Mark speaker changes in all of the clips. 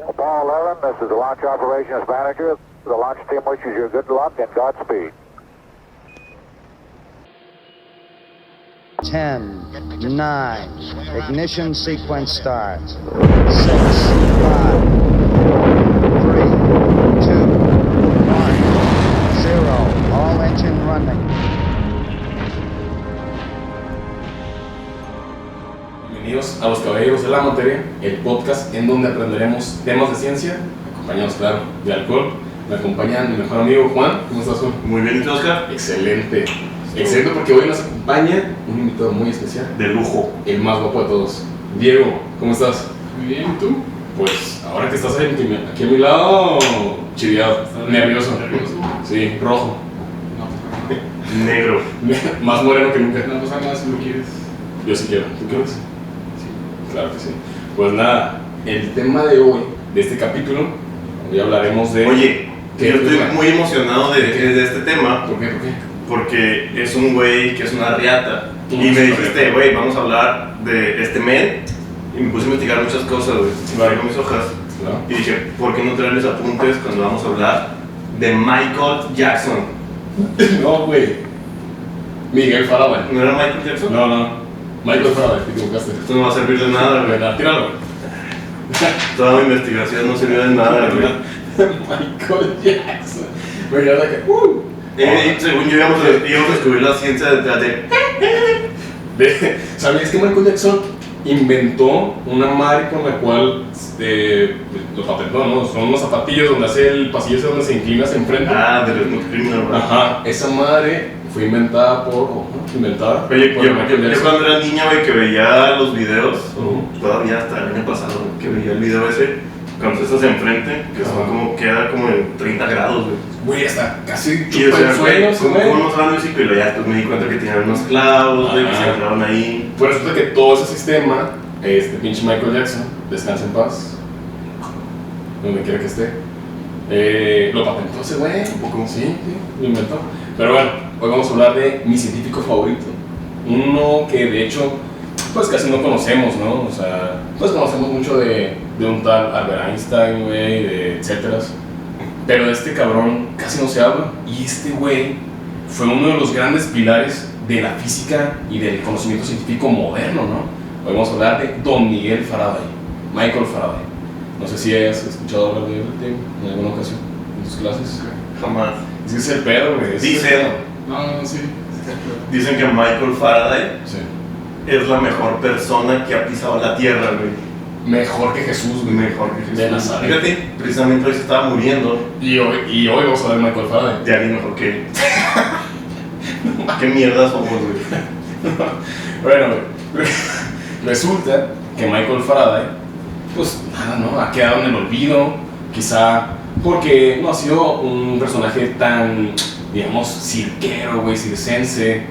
Speaker 1: Apollo 11, this is the launch operations manager. The launch team wishes you good luck and Godspeed.
Speaker 2: 10, 9, ignition sequence start. 6, 5, 3, 2, 1, 0. All engine running.
Speaker 3: Bienvenidos a Los Caballeros de la Materia, el podcast en donde aprenderemos temas de ciencia, acompañados, claro, de alcohol. Me acompaña mi mejor amigo Juan. ¿Cómo estás, Juan?
Speaker 4: Muy bien, ¿y tú, Oscar?
Speaker 3: Excelente. Excelente, porque hoy nos acompaña un invitado muy especial.
Speaker 4: De lujo.
Speaker 3: El más guapo de todos. Diego, ¿cómo estás?
Speaker 5: Muy bien, ¿y tú?
Speaker 3: Pues ahora que estás aquí a mi lado, chiviado, nervioso. Sí, rojo.
Speaker 5: No,
Speaker 4: Negro.
Speaker 3: Más moreno que nunca.
Speaker 5: no pasa nada si lo quieres.
Speaker 3: Yo sí quiero. ¿Tú quieres? Sí. Claro que sí. Pues nada, el tema de hoy, de este capítulo, hoy hablaremos de...
Speaker 4: Oye,
Speaker 3: ¿Qué?
Speaker 4: yo estoy muy emocionado de este tema
Speaker 3: ¿Por qué? ¿Por qué?
Speaker 4: porque es un güey que es una riata. Y
Speaker 3: ¿Cómo es
Speaker 4: me
Speaker 3: una
Speaker 4: dijiste,
Speaker 3: riata?
Speaker 4: güey, vamos a hablar de este men. Y me puse a investigar muchas cosas, güey. Traigo mis hojas.
Speaker 3: ¿No?
Speaker 4: Y dije, ¿por qué no traerles apuntes cuando vamos a hablar de Michael Jackson?
Speaker 3: No, güey. Miguel Faraday.
Speaker 4: ¿No era Michael Jackson?
Speaker 3: No. Michael Faraday, te equivocaste.
Speaker 4: Esto no va a servir de nada, güey.
Speaker 3: ¿Verdad? Tíralo.
Speaker 4: Toda mi investigación no sirvió de nada, güey.
Speaker 3: Michael Jackson. Me quedé que...
Speaker 4: Según yo íbamos a descubrir la ciencia detrás de...
Speaker 3: ¿Sabías que Michael Jackson inventó una madre con la cual lo patentó, ¿no? Son unos zapatillos donde hace el pasillo ese donde se inclina hacia enfrente.
Speaker 4: Ah, de los Smooth Criminal, ¿verdad?
Speaker 3: Ajá, esa madre fue inventada por
Speaker 4: Oye,
Speaker 3: por
Speaker 4: yo
Speaker 3: Michael Jackson.
Speaker 4: cuando era niño, güey, que veía los videos,
Speaker 3: Ujú.
Speaker 4: todavía hasta el año pasado, que veía el video ese, cuando estás enfrente, que son como, queda como en 30 grados, güey.
Speaker 3: Güey, hasta casi
Speaker 4: Y o
Speaker 3: chupa
Speaker 4: sea,
Speaker 3: el sueño,
Speaker 4: como
Speaker 3: güey.
Speaker 4: unos años y ya después me di cuenta que tenían unos clavos, güey, que se
Speaker 3: Ajá.
Speaker 4: entraban ahí.
Speaker 3: Pues resulta que todo ese sistema, pinche Michael Jackson, descansa en paz, donde quiera que esté, lo patentó ese güey, un poco, sí, lo inventó. Pero bueno, hoy vamos a hablar de mi científico favorito, uno que de hecho, pues casi no conocemos, ¿no? O sea, pues conocemos mucho de un tal Albert Einstein, güey, de etcétera. Pero de este cabrón casi no se habla, y este güey fue uno de los grandes pilares de la física y del conocimiento científico moderno, ¿no? Hoy vamos a hablar de Don Miguel Faraday, Michael Faraday. No sé si hayas escuchado hablar de él en alguna ocasión en tus clases.
Speaker 4: Jamás.
Speaker 3: Es que es el pedo, güey. es
Speaker 4: Dicen.
Speaker 3: el pedo.
Speaker 5: No, sí.
Speaker 4: Dicen que Michael Faraday
Speaker 3: Sí.
Speaker 4: es la mejor persona que ha pisado la tierra, güey.
Speaker 3: Mejor que Jesús, güey.
Speaker 4: Mejor que Jesús.
Speaker 3: De Nazaret.
Speaker 4: Fíjate, precisamente hoy se estaba muriendo
Speaker 3: Y hoy vamos a ver Michael Faraday.
Speaker 4: de alguien mejor que él. ¿Qué mierda somos, güey?
Speaker 3: Bueno, güey, resulta que Michael Faraday, pues nada, ¿no? Ha quedado en el olvido, quizá porque no ha sido un personaje tan, digamos, cirquero, güey, circense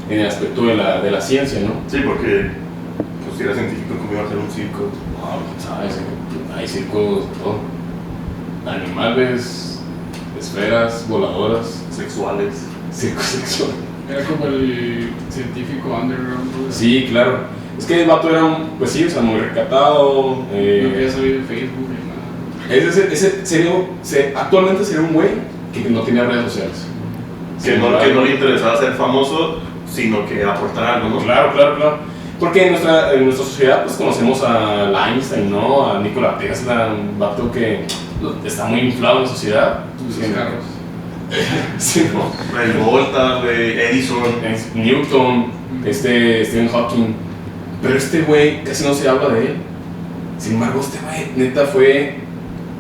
Speaker 3: en el aspecto de la ciencia, ¿no?
Speaker 4: Sí, porque pues si era científico, ¿cómo iba a hacer un circo?
Speaker 3: No, ¿sabes? Hay circos, todo. Animales, esferas, voladoras,
Speaker 4: Sexuales.
Speaker 3: circo sexual.
Speaker 5: Era como el científico underground. ¿No?
Speaker 3: Sí, claro. Es que el vato era pues sí, o sea, muy recatado.
Speaker 5: No quería salir en Facebook ni nada.
Speaker 3: Ese actualmente sería un güey que no tenía redes sociales.
Speaker 4: Que no le interesaba ser famoso, sino que aportar algo, ¿no?
Speaker 3: Claro. Porque en nuestra sociedad pues conocemos a Einstein, ¿no? A Nikola Tesla, un vato que está muy inflado en la sociedad.
Speaker 5: Tus
Speaker 3: Sí,
Speaker 5: carros.
Speaker 3: sí, ¿no?
Speaker 4: El Volta, güey, Edison.
Speaker 3: Es Newton, Stephen Hawking. Pero este güey casi no se habla de él. Sin embargo, este güey neta fue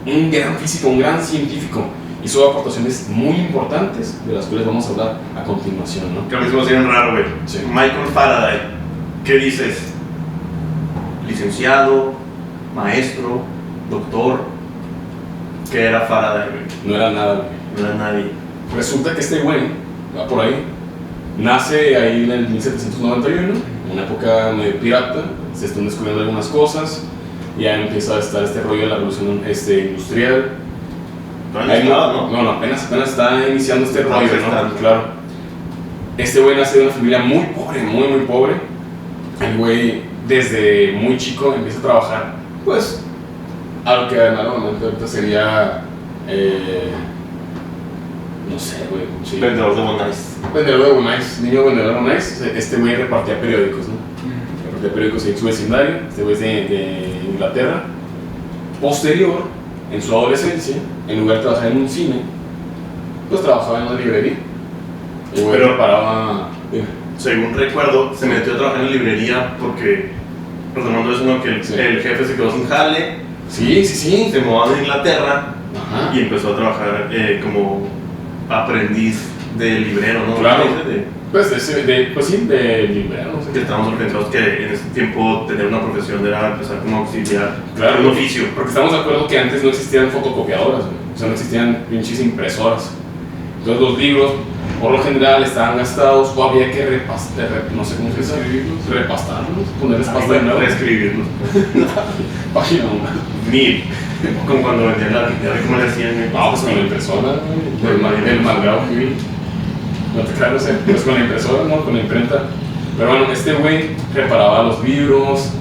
Speaker 3: un gran físico, un gran científico. Hizo aportaciones muy importantes, de las cuales vamos a hablar a continuación, ¿no?
Speaker 4: Que a mí se me hacía bien raro, güey.
Speaker 3: Sí.
Speaker 4: Michael Faraday. ¿Qué dices? Licenciado, maestro, doctor. ¿Qué era Faraday, güey?
Speaker 3: No era nada, güey.
Speaker 4: No era nadie.
Speaker 3: Resulta que este güey, va por ahí, nace ahí en el 1791, en una época medio pirata, se están descubriendo algunas cosas, ya empieza a estar este rollo de la revolución industrial.
Speaker 4: Todavía no estaba, ¿no?
Speaker 3: No, apenas está iniciando este
Speaker 4: Estaba
Speaker 3: rollo,
Speaker 4: gestando.
Speaker 3: ¿no? Claro. Este güey nace de una familia muy pobre, muy pobre. El güey desde muy chico empieza a trabajar, pues, a lo que normalmente ahorita sería, no sé, güey, sí.
Speaker 4: Vendedor de Bonais.
Speaker 3: Vendedor de Bonais, niño vendedor de Bonais. Este güey repartía periódicos, ¿no? Repartía periódicos en su vecindario. Este güey es de Inglaterra. Posterior, en su adolescencia, en lugar de trabajar en un cine, pues trabajaba en una librería. El güey
Speaker 4: Pero-
Speaker 3: reparaba.
Speaker 4: Según recuerdo, se metió a trabajar en la librería porque, retomando eso, ¿no? Que el,
Speaker 3: Sí.
Speaker 4: el jefe se quedó sin jale,
Speaker 3: Sí, sí, sí.
Speaker 4: se mudó a Inglaterra
Speaker 3: Ajá.
Speaker 4: y empezó a trabajar como aprendiz de librero, ¿no?
Speaker 3: Claro.
Speaker 4: De-
Speaker 3: Pues, pues sí, de librero, no sé.
Speaker 4: que estábamos organizados que en ese tiempo tener una profesión era empezar como auxiliar,
Speaker 3: Claro,
Speaker 4: un oficio.
Speaker 3: Porque estamos de acuerdo que antes no existían fotocopiadoras, güey. O sea, no existían pinches impresoras. Entonces los libros, por lo general, estaban gastados o había que repastar, no sé cómo se dice,
Speaker 5: Reescribirlos.
Speaker 3: repastarlos, ponerles pasta de nuevo.
Speaker 4: Reescribirlos.
Speaker 3: Página 1.
Speaker 4: 1000. Como cuando vendían la vida, ¿cómo le hacían?
Speaker 3: Vamos con la impresora, güey, del Malgrado Gil. No te creas, no sé, pues con la impresora, ¿no? Con la imprenta. Pero bueno, este güey reparaba los libros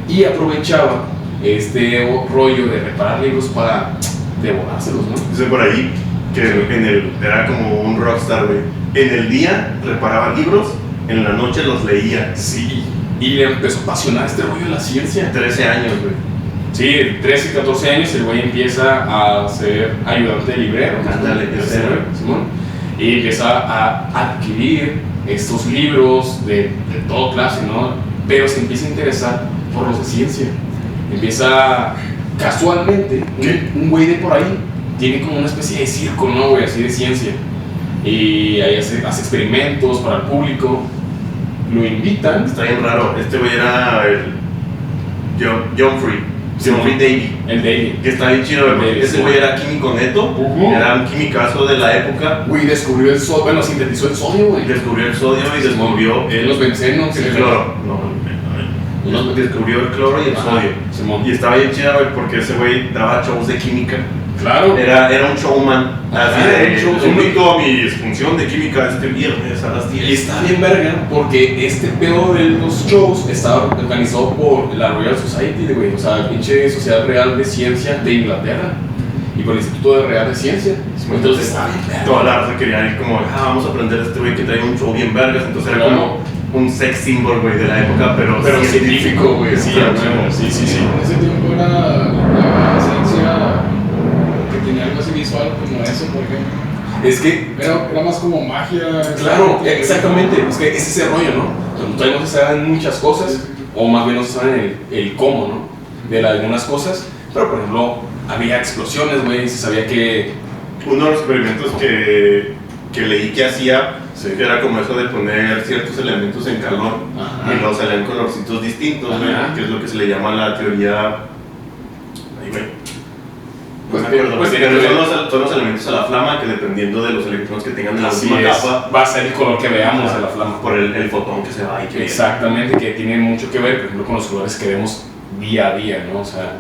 Speaker 3: y aprovechaba este rollo de reparar libros para devorárselos, ¿no?
Speaker 4: Dice por ahí que era como un rockstar, güey. En el día reparaba libros, en la noche los leía.
Speaker 3: Sí, y le empezó a apasionar este rollo de la ciencia.
Speaker 4: 13 años, güey.
Speaker 3: Sí, 13 y 14 años el güey empieza a ser ayudante de librero.
Speaker 4: Ándale,
Speaker 3: Ese güey, Simón. Y empieza a adquirir estos libros de todo clase, ¿no? Pero se empieza a interesar por los de ciencia. Empieza casualmente,
Speaker 4: ¿Qué?
Speaker 3: un güey de por ahí tiene como una especie de circo, ¿no, güey? Así de ciencia. Y ahí hace experimentos para el público. Lo invitan.
Speaker 4: Está bien raro. Este güey era el John Free.
Speaker 3: Sí,
Speaker 4: John Free
Speaker 3: ¿no?
Speaker 4: Davy.
Speaker 3: El David.
Speaker 4: Que está bien chido, güey.
Speaker 3: Davy,
Speaker 4: Ese
Speaker 3: sí.
Speaker 4: güey era químico neto.
Speaker 3: Ujú.
Speaker 4: Era un quimicazo de la época.
Speaker 3: Güey, descubrió el sodio, bueno, sintetizó el sodio, güey.
Speaker 4: Descubrió el sodio y descubrió
Speaker 3: Los bencenos.
Speaker 4: el cloro. No, descubrió el cloro y el
Speaker 3: Ajá,
Speaker 4: sodio.
Speaker 3: Simón.
Speaker 4: Y estaba bien chido, güey, porque ese güey daba shows de química.
Speaker 3: Claro.
Speaker 4: Era un showman. Así
Speaker 3: Ajá,
Speaker 4: de,
Speaker 3: un show-
Speaker 4: "Los invito a mi función de química este viernes a las 10.
Speaker 3: Y está bien verga porque este pedo de los shows estaba organizado por la Royal Society, güey, o sea, pinche Sociedad Real de Ciencia de Inglaterra y por el Instituto Real de Ciencia. Entonces está bien verga.
Speaker 4: Toda la raza quería ir como, vamos a aprender a este güey que trae un show bien vergas. Entonces era
Speaker 3: Claro.
Speaker 4: como un sex symbol, güey, de la época, pero
Speaker 3: científico, güey, sí,
Speaker 4: Claro,
Speaker 3: a huevo, sí, sí, sí.
Speaker 5: En ese tiempo era la ciencia que tenía algo así visual como eso, por ejemplo.
Speaker 3: Es que,
Speaker 5: Era más como magia.
Speaker 3: claro, exactamente, es que es ese rollo, ¿no? Todavía no se saben muchas cosas, o más bien no se saben el cómo, ¿no? De algunas cosas, pero por ejemplo, había explosiones, güey, se sabía que
Speaker 4: Uno de los experimentos que leí que hacía,
Speaker 3: Sí.
Speaker 4: que era como eso de poner ciertos elementos en calor
Speaker 3: Ajá.
Speaker 4: y los salían colorcitos distintos, güey,
Speaker 3: Ajá.
Speaker 4: que es lo que se le llama la teoría. Ay, güey.
Speaker 3: Pues,
Speaker 4: No me acuerdo,
Speaker 3: pues,
Speaker 4: pero
Speaker 3: tiene-
Speaker 4: son los elementos a la flama que dependiendo de los electrones que tengan en la
Speaker 3: así
Speaker 4: última
Speaker 3: es,
Speaker 4: capa,
Speaker 3: va a ser el color que veamos de la flama.
Speaker 4: por el fotón que se va y que
Speaker 3: Exactamente, que tiene mucho que ver, por ejemplo, con los colores que vemos día a día, ¿no? O sea,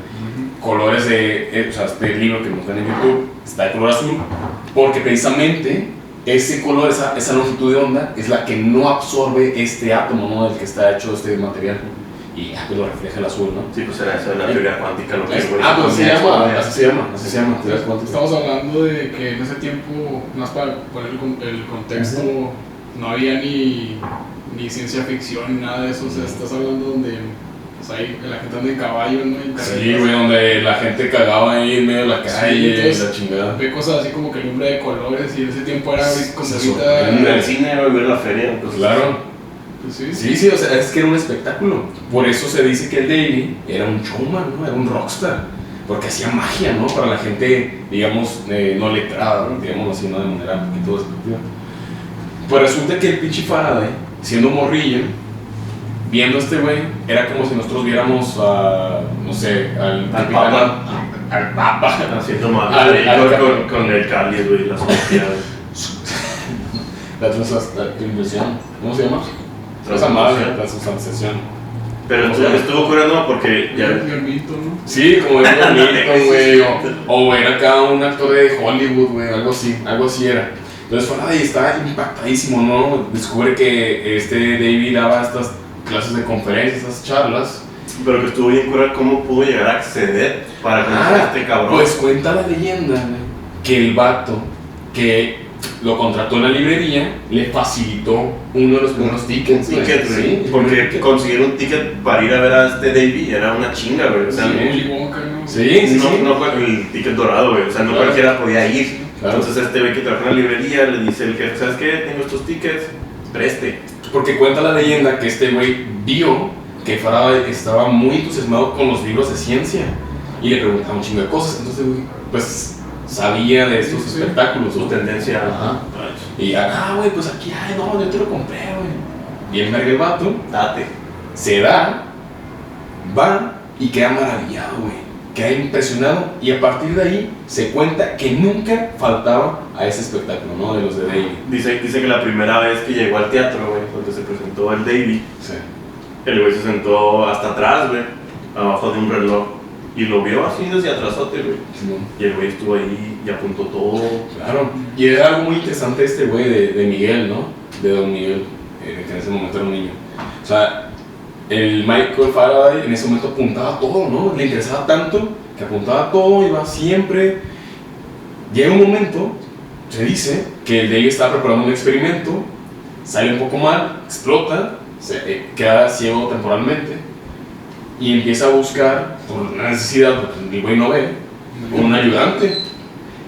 Speaker 3: colores o sea, este libro que nos ven en YouTube está de color azul, porque precisamente ese color, esa longitud de onda, es la que no absorbe este átomo, ¿no? Del que está hecho este material, y lo refleja el azul, ¿no?
Speaker 4: Sí, pues era eso de la teoría cuántica lo que güey,
Speaker 3: Pues se
Speaker 4: ponía
Speaker 3: llama,
Speaker 4: eso,
Speaker 3: así se llama, ¿te das cuenta?
Speaker 5: Estamos hablando de que en ese tiempo, más para poner el contexto, no había ni ciencia ficción ni nada de eso. O sea, estás hablando donde pues, ahí la gente anda en caballo, ¿no? En
Speaker 3: Sí,
Speaker 5: carretas.
Speaker 3: güey, donde la gente cagaba ahí en medio de la calle,
Speaker 5: entonces,
Speaker 3: la chingada.
Speaker 5: Ve cosas así como que lumbre de colores y en ese tiempo era como
Speaker 3: Se
Speaker 5: ahorita.
Speaker 4: Ir al cine, güey, ver la feria, pues
Speaker 3: Claro.
Speaker 5: Pues sí.
Speaker 3: Sí, sí, o sea, es que era un espectáculo. Por eso se dice que el Davey era un showman, ¿no? Era un rockstar. Porque hacía magia, ¿no? Para la gente, digamos, no letrada, ¿no? Digamos así, ¿no? De manera un poquito despectiva. Pues resulta que el pinche Faraday, siendo morrillo, viendo a este güey, era como si nosotros viéramos a, no sé, al
Speaker 4: Papa.
Speaker 3: Al Papa.
Speaker 4: haciendo mal con el cáliz, güey, las sociedades.
Speaker 3: La transición, ¿cómo se llama? Esa madre, la transustanciación.
Speaker 4: Pero estuvo curando porque
Speaker 5: Ya
Speaker 4: ya.
Speaker 5: el mito, ¿no?
Speaker 3: Sí, como era Milton, güey, o era acá un actor de Hollywood, güey, algo así era. Entonces Faraday estaba impactadísimo, ¿no? Descubre que David daba estas clases de conferencias, estas charlas,
Speaker 4: Pero que estuvo bien cura cómo pudo llegar a acceder para conocer a este cabrón.
Speaker 3: Pues cuenta la leyenda, güey, que el vato que lo contrató en la librería le facilitó uno de los primeros tickets.
Speaker 4: Un ticket,
Speaker 3: güey.
Speaker 4: sí,
Speaker 3: Sí,
Speaker 4: porque conseguir un ticket para ir a ver a este Davey era una chinga, güey. O sea,
Speaker 3: Sí.
Speaker 5: Willy Wonka, ¿no?
Speaker 3: Sí.
Speaker 4: no fue el ticket dorado, güey. O sea, no
Speaker 3: Claro.
Speaker 4: cualquiera podía ir.
Speaker 3: Claro.
Speaker 4: Entonces este güey que trabaja en la librería le dice el jefe, ¿sabes qué? Tengo estos tickets, preste.
Speaker 3: Porque cuenta la leyenda que este güey vio que Faraday estaba muy entusiasmado con los libros de ciencia y le preguntaba un chingo de cosas. Entonces, güey, pues sabía de estos
Speaker 5: Sí.
Speaker 3: espectáculos,
Speaker 4: Su
Speaker 3: ¿no?
Speaker 4: tendencia.
Speaker 3: Ajá. Y güey, pues aquí, no, yo te lo compré, güey. Y el verga el vato
Speaker 4: Date.
Speaker 3: se da, va y queda maravillado, güey. Queda impresionado y a partir de ahí se cuenta que nunca faltaba a ese espectáculo, ¿no? De los de Davey.
Speaker 4: Dice que la primera vez que llegó al teatro, güey, donde se presentó el Davey,
Speaker 3: Sí.
Speaker 4: el güey se sentó hasta atrás, güey, abajo de un reloj. Y lo vio así desde atrasote, güey. Y el güey estuvo ahí y apuntó todo.
Speaker 3: Claro. Y era algo muy interesante este güey de Miguel, ¿no? De Don Miguel, que en ese momento era un niño. O sea, el Michael Faraday en ese momento apuntaba todo, ¿no? Le interesaba tanto que apuntaba todo, iba siempre. Llega un momento, se dice, que el Davey estaba preparando un experimento, sale un poco mal, explota, queda ciego temporalmente y empieza a buscar, por una necesidad, porque el güey no ve, un ayudante.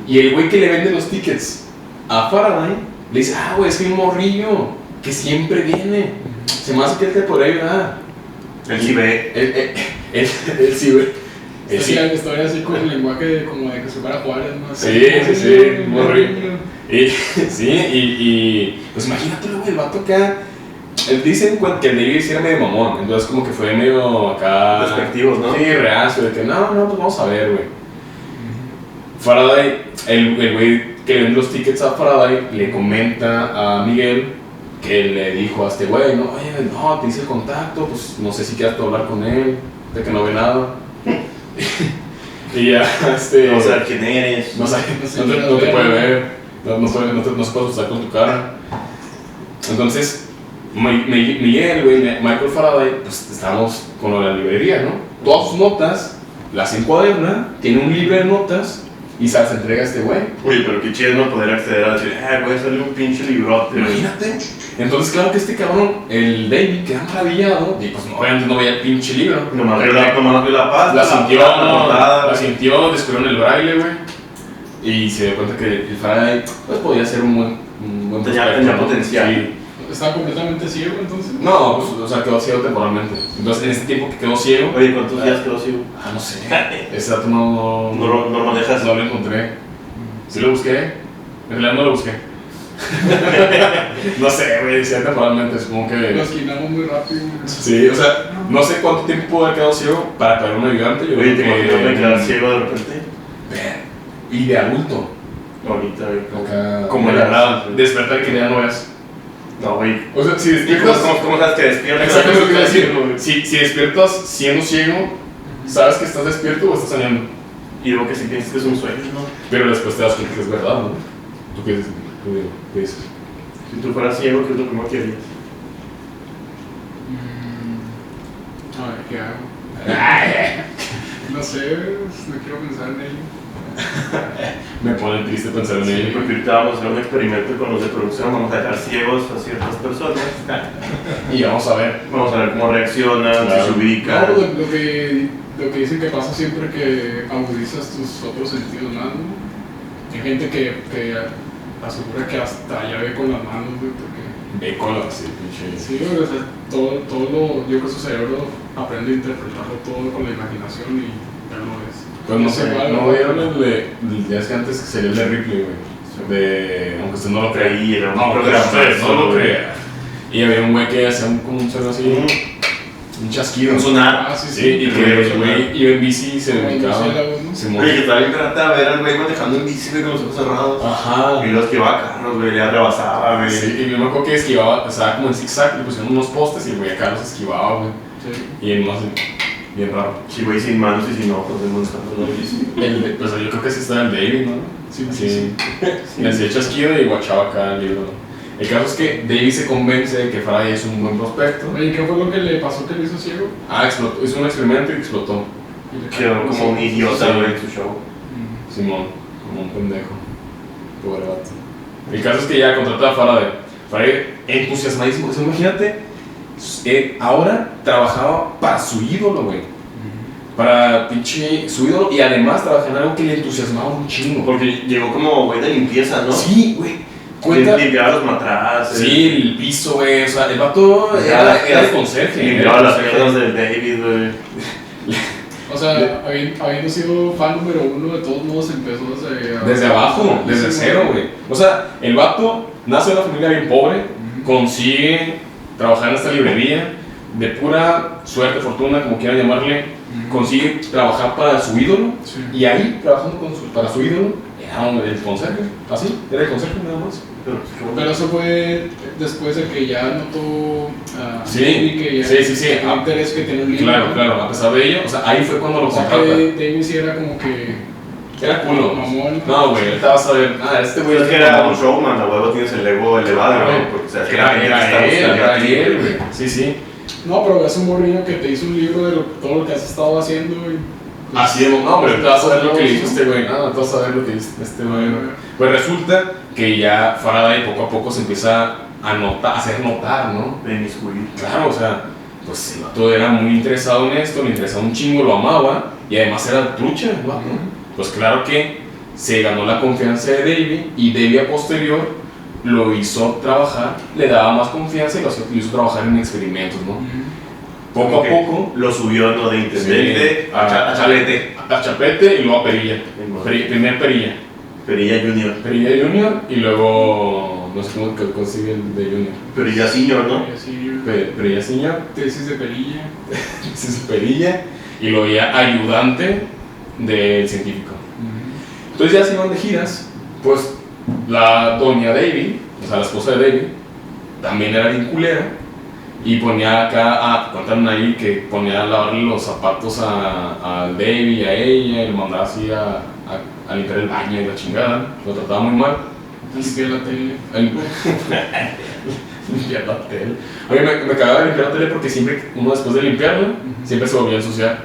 Speaker 3: Y el güey que le vende los tickets a Faraday le dice, güey, es que hay un morrillo que siempre viene, se me hace que él te podría ayudar.
Speaker 4: Él sí ve.
Speaker 3: Él sí, güey. Él sí.
Speaker 5: La historia así con el lenguaje como de que se fuera Juárez, ¿no?
Speaker 3: Sí, morrillo. Y, sí, y pues imagínatelo, güey, el vato acá. Dicen que el Davey sí era medio mamón, entonces como que fue medio acá.
Speaker 4: Despectivos, ¿no?
Speaker 3: Sí, reacio, de que no, pues vamos a ver, güey. Faraday, el güey que le vende los tickets a Faraday, le comenta a Miguel que le dijo a este güey, no, oye, no, te hice el contacto, pues no sé si quieras tú hablar con él, de que no ve nada. Y ya,
Speaker 4: No saber quién eres.
Speaker 3: no te puede ver, no se puede asustar con tu cara. Entonces, Miguel, güey, Michael Faraday, pues estábamos con lo de la librería, ¿no? Todas sus notas las encuaderna, tiene un libro de notas y se las entrega a este güey.
Speaker 4: Oye, pero qué chido no poder acceder a decir, voy a hacerle un pinche librote, güey.
Speaker 3: Imagínate. Entonces, claro que este cabrón, el Davey, queda maravillado y pues obviamente no veía el pinche libro.
Speaker 4: Nomás vio la paz.
Speaker 3: La sintió, descubrió en el braille, güey. Y se dio cuenta que el Faraday pues podía ser un buen
Speaker 4: Tenía
Speaker 3: prospecto, ¿no?
Speaker 4: potencial.
Speaker 3: Sí.
Speaker 5: ¿Estaba completamente ciego entonces?
Speaker 3: No, pues, o sea, quedó ciego temporalmente. Entonces, en este tiempo que quedó ciego.
Speaker 4: Oye, ¿cuántos días quedó ciego?
Speaker 3: No sé. Ese dato no
Speaker 4: No lo dejas.
Speaker 3: No lo encontré. Sí lo busqué. En realidad no lo busqué. No sé, güey, decía temporalmente, supongo que.
Speaker 5: Lo esquinamos muy rápido.
Speaker 3: Sí, o sea, no sé cuánto tiempo pudo haber quedado ciego para caer un ayudante. Yo
Speaker 4: Oye,
Speaker 3: creo
Speaker 4: ¿te imaginas de quedar ciego de repente?
Speaker 3: Y de adulto.
Speaker 4: Ahorita, güey.
Speaker 3: Acá.
Speaker 4: Como
Speaker 3: de
Speaker 4: la
Speaker 3: la nada. Despertar que ya no veas.
Speaker 4: No, güey.
Speaker 3: O sea, si
Speaker 4: ¿Y
Speaker 3: despiertas.
Speaker 4: cómo sabes que despiertas?
Speaker 3: Exactamente lo que iba a decir. Si despiertas siendo ciego, sabes que estás despierto o estás soñando.
Speaker 4: Y luego que si piensas que es un sueño, ¿no?
Speaker 3: Pero después te das cuenta que es verdad, ¿no? ¿Tú qué dices? ¿Qué dices?
Speaker 4: Si tú fueras ciego, ¿qué es lo primero que harías?
Speaker 5: A ver, ¿qué hago? No sé, no quiero pensar en ello.
Speaker 3: Me pone triste pensar en ello.
Speaker 4: Porque ahorita vamos a hacer un experimento con los de producción, vamos a dejar ciegos a ciertas personas.
Speaker 3: Y vamos a ver.
Speaker 4: Vamos a ver cómo reaccionan,
Speaker 3: Claro.
Speaker 4: si se ubican.
Speaker 5: No, lo que dicen que pasa siempre que agudizas tus otros sentidos más, ¿no? Hay gente que asegura que hasta ya ve con las manos, güey, porque...
Speaker 3: Ve con la así, pinche.
Speaker 5: Sí, güey, o sea, yo creo que su cerebro aprende a interpretarlo todo con la imaginación y ya no es.
Speaker 3: Pues no
Speaker 5: Es
Speaker 3: sé,
Speaker 5: igual,
Speaker 3: no
Speaker 5: güey.
Speaker 3: vieron el de es que antes que sería el de Ripley, güey. De, aunque usted no lo crea.
Speaker 4: Ahí era un
Speaker 3: No,
Speaker 4: programa,
Speaker 3: usted no lo
Speaker 4: güey.
Speaker 3: crea. Y había un güey que hacía como un sonido así, un chasquido.
Speaker 4: Un sonar.
Speaker 5: Ah, sí,
Speaker 3: Sí, y que el güey iba en bici y se
Speaker 5: Como
Speaker 3: dedicaba.
Speaker 5: murciélagos, ¿no?
Speaker 3: Se
Speaker 4: Oye, que
Speaker 3: movía.
Speaker 4: estaba bien trata ver al güey manejando en bici güey, con los ojos cerrados.
Speaker 3: Ajá.
Speaker 4: Y los que iba a carros, güey, ya rebasaba, güey.
Speaker 3: Sí, y yo me acuerdo que esquivaba, estaba como en zigzag, le pusieron unos postes y el güey acá los esquivaba, güey.
Speaker 5: Sí.
Speaker 3: Y en más, bien raro.
Speaker 4: Sí, güey, sin manos y sin ojos, manejando la bici.
Speaker 3: Pues yo creo que sí estaba el David, ¿no?
Speaker 5: Sí,
Speaker 3: Sí. Le hacía chasquido y guachaba acá el libro. El caso es que Davey se convence de que Faraday es un buen prospecto.
Speaker 5: Oye, ¿qué fue lo que le pasó que le hizo ciego?
Speaker 3: Explotó, hizo un experimento y explotó.
Speaker 5: Y le
Speaker 4: Quedó
Speaker 5: cayó
Speaker 4: como un
Speaker 5: ciego.
Speaker 4: idiota,
Speaker 3: Sí.
Speaker 4: güey, en su show.
Speaker 3: Simón, como un pendejo. Pobre vato. El caso es que ya contrató a Faraday. Faraday entusiasmadísimo. O sea, imagínate, ahora trabajaba para su ídolo, güey. Para pinche su ídolo y además trabajaba en algo que le entusiasmaba un chingo.
Speaker 4: Porque llegó como güey de limpieza, ¿no?
Speaker 3: Sí, güey. Cuenta.
Speaker 4: Limpiaba los matraces.
Speaker 3: Sí, el piso, güey. O sea, el vato era el conserje.
Speaker 4: Limpiaba
Speaker 3: era
Speaker 4: las
Speaker 3: el conserje.
Speaker 4: piernas del David, güey.
Speaker 5: O sea, habiendo sido fan número 1, de todos modos empezó
Speaker 3: Desde abajo, desde cero, güey. O sea, el vato nace en una familia bien pobre, consigue trabajar en esta librería, de pura suerte, fortuna, como quieran llamarle, consigue trabajar para su ídolo,
Speaker 5: Sí.
Speaker 3: y ahí, trabajando para su ídolo, era el conserje, así, era el conserje nada más.
Speaker 5: Pero eso fue después de que ya notó
Speaker 3: Sí,
Speaker 5: que ya
Speaker 3: sí.
Speaker 5: tenía interés que tenía un libro.
Speaker 3: Claro, a pesar de ello, o sea, ahí fue cuando lo
Speaker 5: O sea
Speaker 3: contrata.
Speaker 5: que David sí era como que
Speaker 3: Era culo.
Speaker 5: mamón.
Speaker 3: No, güey, ahorita vas a ver, este güey
Speaker 4: Es que era un showman, a huevo tienes el ego elevado, güey. Porque o sea,
Speaker 3: Era él, güey. Sí.
Speaker 5: No, pero es un morrillo que te hizo un libro de todo lo que has estado haciendo, güey.
Speaker 3: Así de, no, pero te vas a ver lo que hizo este güey. Te vas a ver lo que hizo este güey. Pues resulta que ya Faraday poco a poco se empieza a hacer notar, ¿no?
Speaker 4: De mis Juli.
Speaker 3: Claro, o sea, pues el vato era muy interesado en esto, le interesaba un chingo, lo amaba y además era trucha, ¿no? Pues claro que se ganó la confianza de Davey y Davey a posterior lo hizo trabajar, le daba más confianza y lo hizo trabajar en experimentos, ¿no? Poco a poco
Speaker 4: Lo subió, ¿no? De intendente
Speaker 3: sí,
Speaker 4: a Chalete.
Speaker 3: a Chapete y luego a Perilla. Primer Perilla.
Speaker 4: Perilla Junior.
Speaker 3: Perilla Junior y luego no sé cómo consigue el de Junior.
Speaker 4: Perilla Senior, ¿no?
Speaker 5: Y así,
Speaker 3: Perilla Senior,
Speaker 5: tesis de perilla.
Speaker 3: ese es Perilla y luego ya ayudante del científico. Entonces ya se iban de giras, pues la doña Davey, o sea la esposa de Davey, también era bien culera y ponía acá, contaron ahí que ponía a lavarle los zapatos a Davey y a ella y lo mandaba así a limpiar el baño y la chingada, lo trataba muy mal.
Speaker 5: Limpié la tele.
Speaker 3: Limpiar la tele. Oye, me cagaba de limpiar la tele porque siempre, uno después de limpiarla, siempre se volvía a ensuciar.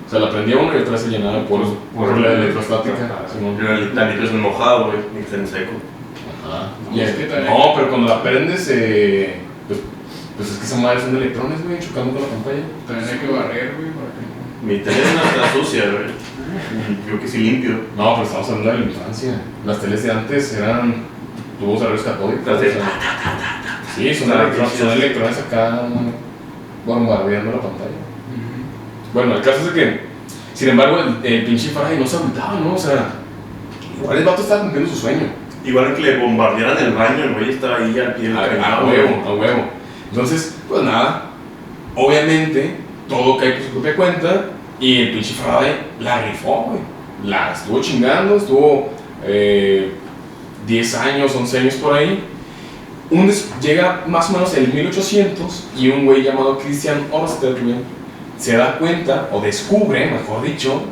Speaker 3: O sea, la prendía uno y otra vez se llenaba de polvo por la electrostática. Simón.
Speaker 4: La limpias en mojado, güey. Ni que esté en seco.
Speaker 3: Ajá.
Speaker 5: No, es que también-
Speaker 3: No, pero cuando la prendes, pues es que esa madre son de electrones, güey, chocando con la pantalla.
Speaker 5: También hay que barrer, güey, para que
Speaker 4: Mi tele no está sucia, güey. Y yo que sí limpio.
Speaker 3: No, pero estamos hablando de la infancia. Las teles de antes eran tubos de rayos catódicos.
Speaker 4: Las de-
Speaker 3: o sea, sí, son electrones acá bombardeando la pantalla. Bueno, el caso es de que, sin embargo, el pinche Faraday no se agüitaba, ¿no? O sea, igual el vato estaba cumpliendo su sueño.
Speaker 4: Igual que le bombardearan el baño, el güey estaba ahí al pie del
Speaker 3: A
Speaker 4: cañón.
Speaker 3: huevo. Entonces, pues nada, obviamente, todo cae por su propia cuenta y el pinche Faraday la rifó, güey. La estuvo chingando, estuvo 10 años, 11 años por ahí. Llega más o menos en 1800 y un güey llamado Christian Ørsted, güey, se da cuenta, o descubre, mejor dicho,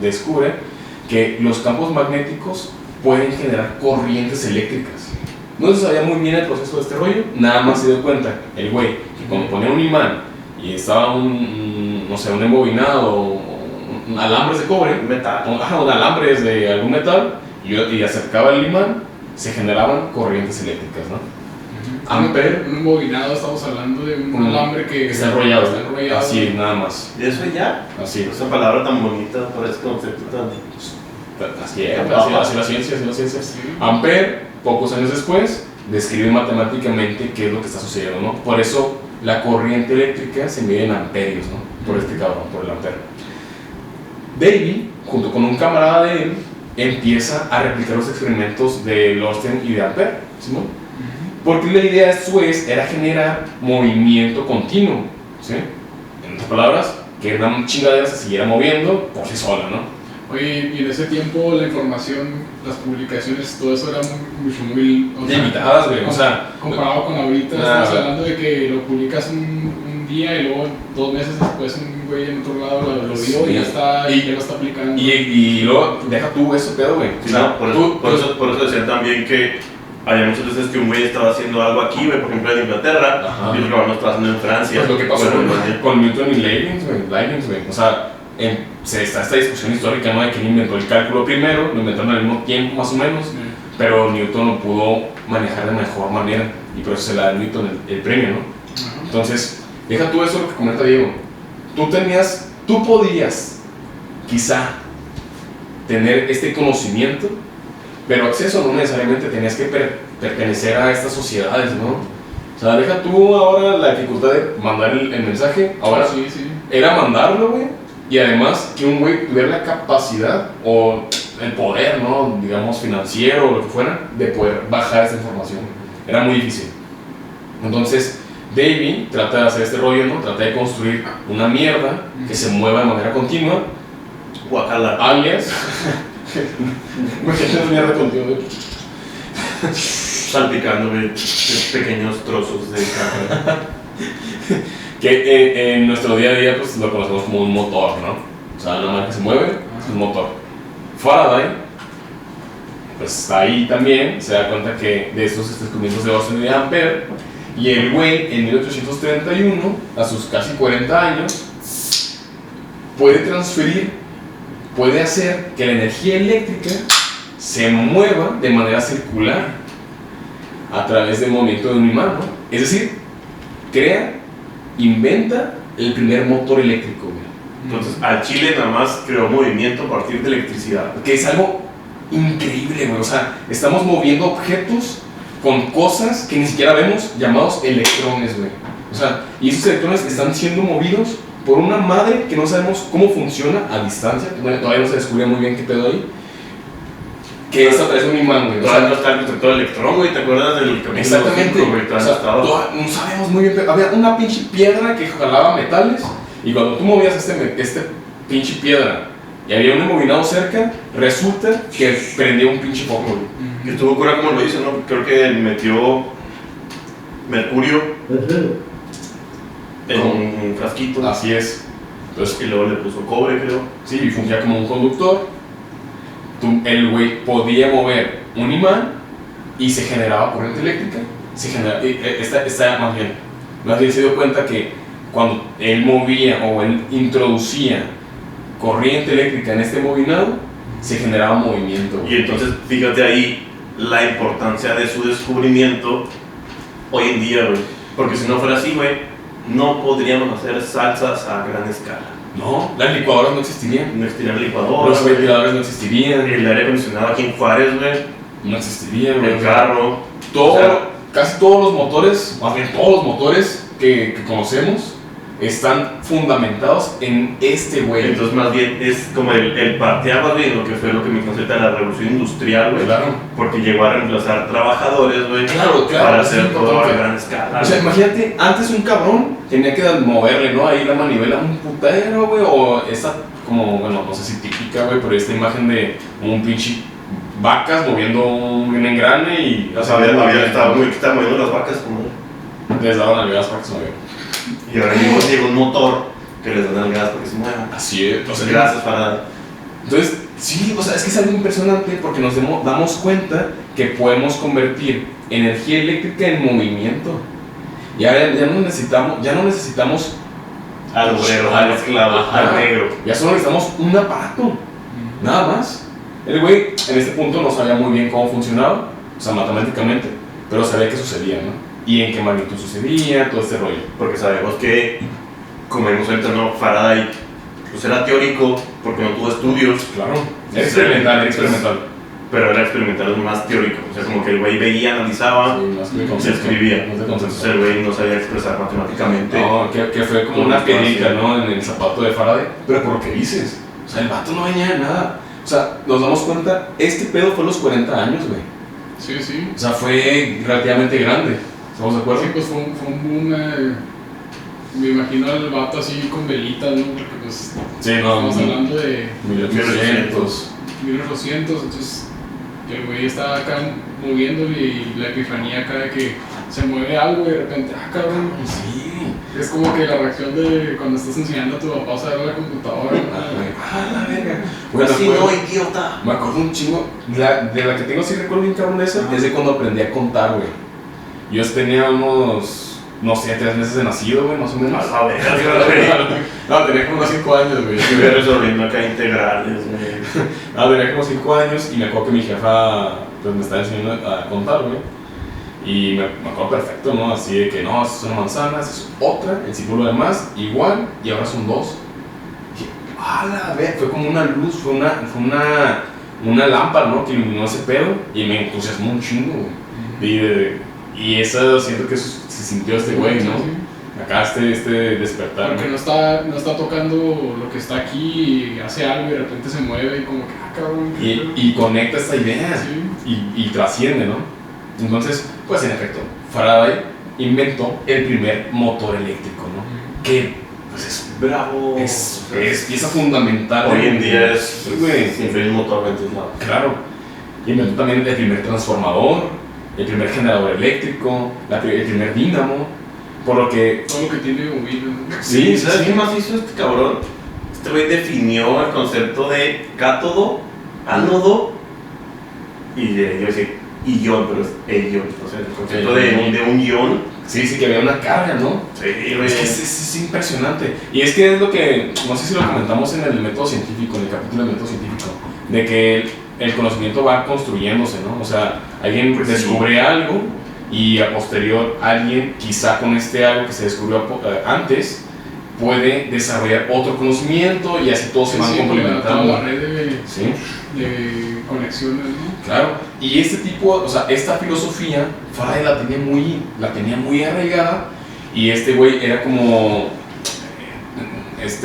Speaker 3: que los campos magnéticos pueden generar corrientes eléctricas. No se sabía muy bien el proceso de este rollo, nada más se dio cuenta el güey que cuando ponía un imán y estaba un embobinado, alambres de cobre,
Speaker 4: Metal.
Speaker 3: un alambres de algún metal, y acercaba el imán, se generaban corrientes eléctricas, ¿no? Ampere.
Speaker 5: Un embobinado, estamos hablando de un alambre que
Speaker 3: está enrollado,
Speaker 5: está enrollado.
Speaker 3: así, nada más,
Speaker 4: ¿Y eso ya?
Speaker 3: así.
Speaker 4: Esa palabra tan bonita por ese concepto tan.
Speaker 3: Así es, así la ciencia.
Speaker 5: Sí.
Speaker 3: Ampere, pocos años después, describe matemáticamente qué es lo que está sucediendo, ¿no? Por eso la corriente eléctrica se mide en amperios, ¿no? Por este cabrón, por el ampere. Davey, junto con un camarada de él, empieza a replicar los experimentos de Ørsted y de Ampere, ¿sí, no? Porque la idea a su vez era generar movimiento continuo, ¿sí? En otras palabras, que una chingadera se siguiera moviendo por sí sola, ¿no?
Speaker 5: Oye, y en ese tiempo la información, las publicaciones, todo eso era muy o sea,
Speaker 3: Limitadas, güey, o sea,
Speaker 5: comparado con ahorita,
Speaker 3: nada.
Speaker 5: estamos hablando de que lo publicas un día y luego 2 meses después un güey en otro lado lo vio
Speaker 3: Sí.
Speaker 5: y ya lo está aplicando.
Speaker 3: y luego deja tú ese pedo, güey.
Speaker 4: Sí, no, por eso decían también que había muchas veces que un güey estaba haciendo algo aquí, güey, por ejemplo en Inglaterra,
Speaker 3: Ajá.
Speaker 4: y otro cabrón lo estaba haciendo en Francia.
Speaker 3: Pues lo que pasó
Speaker 4: Pero,
Speaker 3: con Newton y Leibniz, güey. O sea, se está esta discusión histórica, ¿no? De quién inventó el cálculo primero, lo inventaron al mismo tiempo, más o menos, pero Newton lo pudo manejar de mejor manera, y por eso se le da a Newton el premio, ¿no? Entonces, deja tú eso lo que comenta Diego. Tú podías, quizá, tener este conocimiento, pero acceso no necesariamente tenías que pertenecer a estas sociedades, ¿no? O sea, deja tú ahora la dificultad de mandar el mensaje, ahora
Speaker 5: Sí.
Speaker 3: era mandarlo, güey, y además que un güey tuviera la capacidad o el poder, ¿no? Digamos financiero o lo que fuera, de poder bajar esa información. Era muy difícil. Entonces, Davey trata de hacer este rollo, ¿no? Trata de construir una mierda que se mueva de manera continua,
Speaker 4: Guacala.
Speaker 3: alias. Imagínate mierda continua, güey.
Speaker 4: Salpicando, güey, pequeños trozos de caca.
Speaker 3: Que en nuestro día a día pues lo conocemos como un motor, ¿no? O sea, la máquina que se mueve es un motor. Faraday pues está ahí también, se da cuenta que de estos descubrimientos de Boston y de Ampere, y el güey en 1831, a sus casi 40 años, puede hacer que la energía eléctrica se mueva de manera circular a través del movimiento de un imán, ¿no? Es decir, inventa el primer motor eléctrico, güey.
Speaker 4: Entonces, al Chile nada más creó movimiento a partir de electricidad.
Speaker 3: Que es algo increíble, güey. O sea, estamos moviendo objetos con cosas que ni siquiera vemos, llamados electrones, güey. O sea, y esos electrones están siendo movidos por una madre que no sabemos cómo funciona a distancia, que todavía no se descubre muy bien qué pedo ahí, que es a través de un imán, güey. O
Speaker 4: Todavía
Speaker 3: sea,
Speaker 4: no está el detector de electrón, güey. ¿Te acuerdas del capítulo
Speaker 3: exactamente,
Speaker 4: 5, güey?
Speaker 3: o sea, no sabemos muy bien, pero había una pinche piedra que jalaba metales, y cuando tú movías este pinche piedra y había un embobinado cerca, resulta que prendía un pinche foco, güey.
Speaker 4: Que estuvo cura como lo hizo, ¿no? Creo que metió mercurio en un frasquito.
Speaker 3: Así es. Entonces,
Speaker 4: Y luego le puso cobre, creo.
Speaker 3: sí, y fungía como un conductor. El güey podía mover un imán y se generaba corriente eléctrica. Más bien se dio cuenta que cuando él movía o él introducía corriente eléctrica en este bobinado, se generaba movimiento.
Speaker 4: Y entonces, fíjate ahí la importancia de su descubrimiento hoy en día, güey. Porque si no fuera así, güey, no podríamos hacer salsas a gran escala.
Speaker 3: No, las licuadoras no existirían.
Speaker 4: No existirían licuadoras,
Speaker 3: Los ventiladores no existirían.
Speaker 4: el aire acondicionado aquí en Juárez, güey.
Speaker 3: No existirían.
Speaker 4: El carro.
Speaker 3: Todo,
Speaker 4: O sea,
Speaker 3: casi todos los motores, más bien todos los motores que conocemos, están fundamentados en este güey.
Speaker 4: entonces, más bien es como el parteaguas, güey, en lo que fue lo que me concepta la revolución industrial, güey.
Speaker 3: Claro.
Speaker 4: Porque llegó a reemplazar trabajadores, güey.
Speaker 3: Claro,
Speaker 4: Para
Speaker 3: es
Speaker 4: hacer todo a
Speaker 3: importante.
Speaker 4: gran escala.
Speaker 3: O sea, imagínate, antes un cabrón tenía que moverle, ¿no? Ahí la manivela un putero, güey, o esa, como, bueno, no sé si típica, güey, pero esta imagen de un pinche vacas moviendo un engrane y...
Speaker 4: O sea, estaba moviendo las vacas como.
Speaker 3: Les daban nalgadas para que se movieran.
Speaker 4: Y ahora mismo llega un motor que les da nalgadas para que se muevan.
Speaker 3: Así es. O sea,
Speaker 4: Gracias para.
Speaker 3: entonces, sí, o sea, es que es algo impresionante porque nos damos cuenta que podemos convertir energía eléctrica en movimiento. Y ahora ya no necesitamos
Speaker 4: Al obrero, al esclavo,
Speaker 3: Ajá.
Speaker 4: al negro.
Speaker 3: Ya solo necesitamos un aparato, nada más. El güey en este punto no sabía muy bien cómo funcionaba, o sea, matemáticamente, pero sabía que sucedía, ¿no? Y en qué magnitud sucedía, todo este rollo.
Speaker 4: Porque sabemos que, como vimos ahorita, ¿no? Faraday pues era teórico porque no tuvo estudios.
Speaker 3: Claro,
Speaker 4: Sí,
Speaker 3: era experimental.
Speaker 4: Pero era experimental más teórico. O sea, como que el güey veía, analizaba,
Speaker 3: Sí, más de
Speaker 4: se
Speaker 3: concepto,
Speaker 4: escribía.
Speaker 3: más de
Speaker 4: Entonces
Speaker 3: concepto.
Speaker 4: el güey no sabía expresar matemáticamente.
Speaker 3: No, que fue como
Speaker 4: Con
Speaker 3: una
Speaker 4: espacio.
Speaker 3: piedrita, ¿no? En el zapato de Faraday. Pero por lo que dices, o sea, el vato no venía de nada. O sea, nos damos cuenta, este pedo fue a los 40 años, güey.
Speaker 5: Sí, sí.
Speaker 3: O sea, fue relativamente grande. ¿Estamos de acuerdo?
Speaker 5: Sí, pues fue un boom. Me imagino al vato así con velitas, ¿no? Porque pues
Speaker 3: Sí, no,
Speaker 5: estamos hablando de
Speaker 3: 1800.
Speaker 5: 1800, entonces que el güey estaba acá moviéndole y la epifanía acá de que se mueve algo y de repente, cabrón.
Speaker 3: Sí.
Speaker 5: Es como que la reacción de cuando estás enseñando a tu papá a usar la computadora.
Speaker 3: La verga. Bueno,
Speaker 4: así
Speaker 3: pues,
Speaker 4: no, idiota.
Speaker 3: me acuerdo un chingo. De la que tengo así recuerdo bien cabrón de esa, es de cuando aprendí a contar, güey. Yo tenía unos, no sé, 3 meses de nacido, güey, más o menos.
Speaker 4: A ver, güey.
Speaker 3: No, tenía como unos 5 años, güey.
Speaker 4: Estuve resolviendo acá integrales, güey.
Speaker 3: No, tenía como 5 años y me acuerdo que mi jefa pues, me estaba enseñando a contar, güey. Y me acuerdo perfecto, ¿no? Así de que no, esta es una manzana, esta es otra, el símbolo de más, igual, y ahora son 2. Dije, la ver, fue como una luz, fue una lámpara, ¿no? Que iluminó ese pedo y me entusiasmó un chingo, güey. Y eso siento que eso se sintió este güey, ¿no? Acá este despertar.
Speaker 5: Porque no está tocando lo que está aquí y hace algo y de repente se mueve y como que, cabrón.
Speaker 3: Y conecta esta idea y trasciende, ¿no? Entonces, pues en efecto, Faraday inventó el primer motor eléctrico, ¿no? Que pues es
Speaker 4: Bravo.
Speaker 3: Es pieza fundamental.
Speaker 4: Hoy en día es
Speaker 3: güey.
Speaker 4: siempre el motor en tus lados.
Speaker 3: Claro. Inventó también el primer transformador, el primer generador eléctrico, el primer dínamo. Por lo que.
Speaker 5: Todo lo que tiene movido, ¿no?
Speaker 4: Sí, ¿sabes qué más hizo este cabrón? Este güey definió el concepto de cátodo, ánodo y de, yo decía, ion, pero es ion. O sea, el concepto de un ion.
Speaker 3: Sí, que había una carga, ¿no?
Speaker 4: Sí,
Speaker 3: Es que es impresionante. Y es que es lo que, no sé si lo comentamos en el método científico, en el capítulo del método científico, de que el conocimiento va construyéndose, ¿no? O sea, alguien
Speaker 4: Pues
Speaker 3: descubre algo y a posterior alguien, quizá con este algo que se descubrió antes, puede desarrollar otro conocimiento y así todos se van complementando.
Speaker 5: Toda la red
Speaker 3: Sí.
Speaker 5: de conexiones, ¿no?
Speaker 3: Claro, y este tipo, o sea, esta filosofía, Faraday la tenía muy arraigada y este güey era como,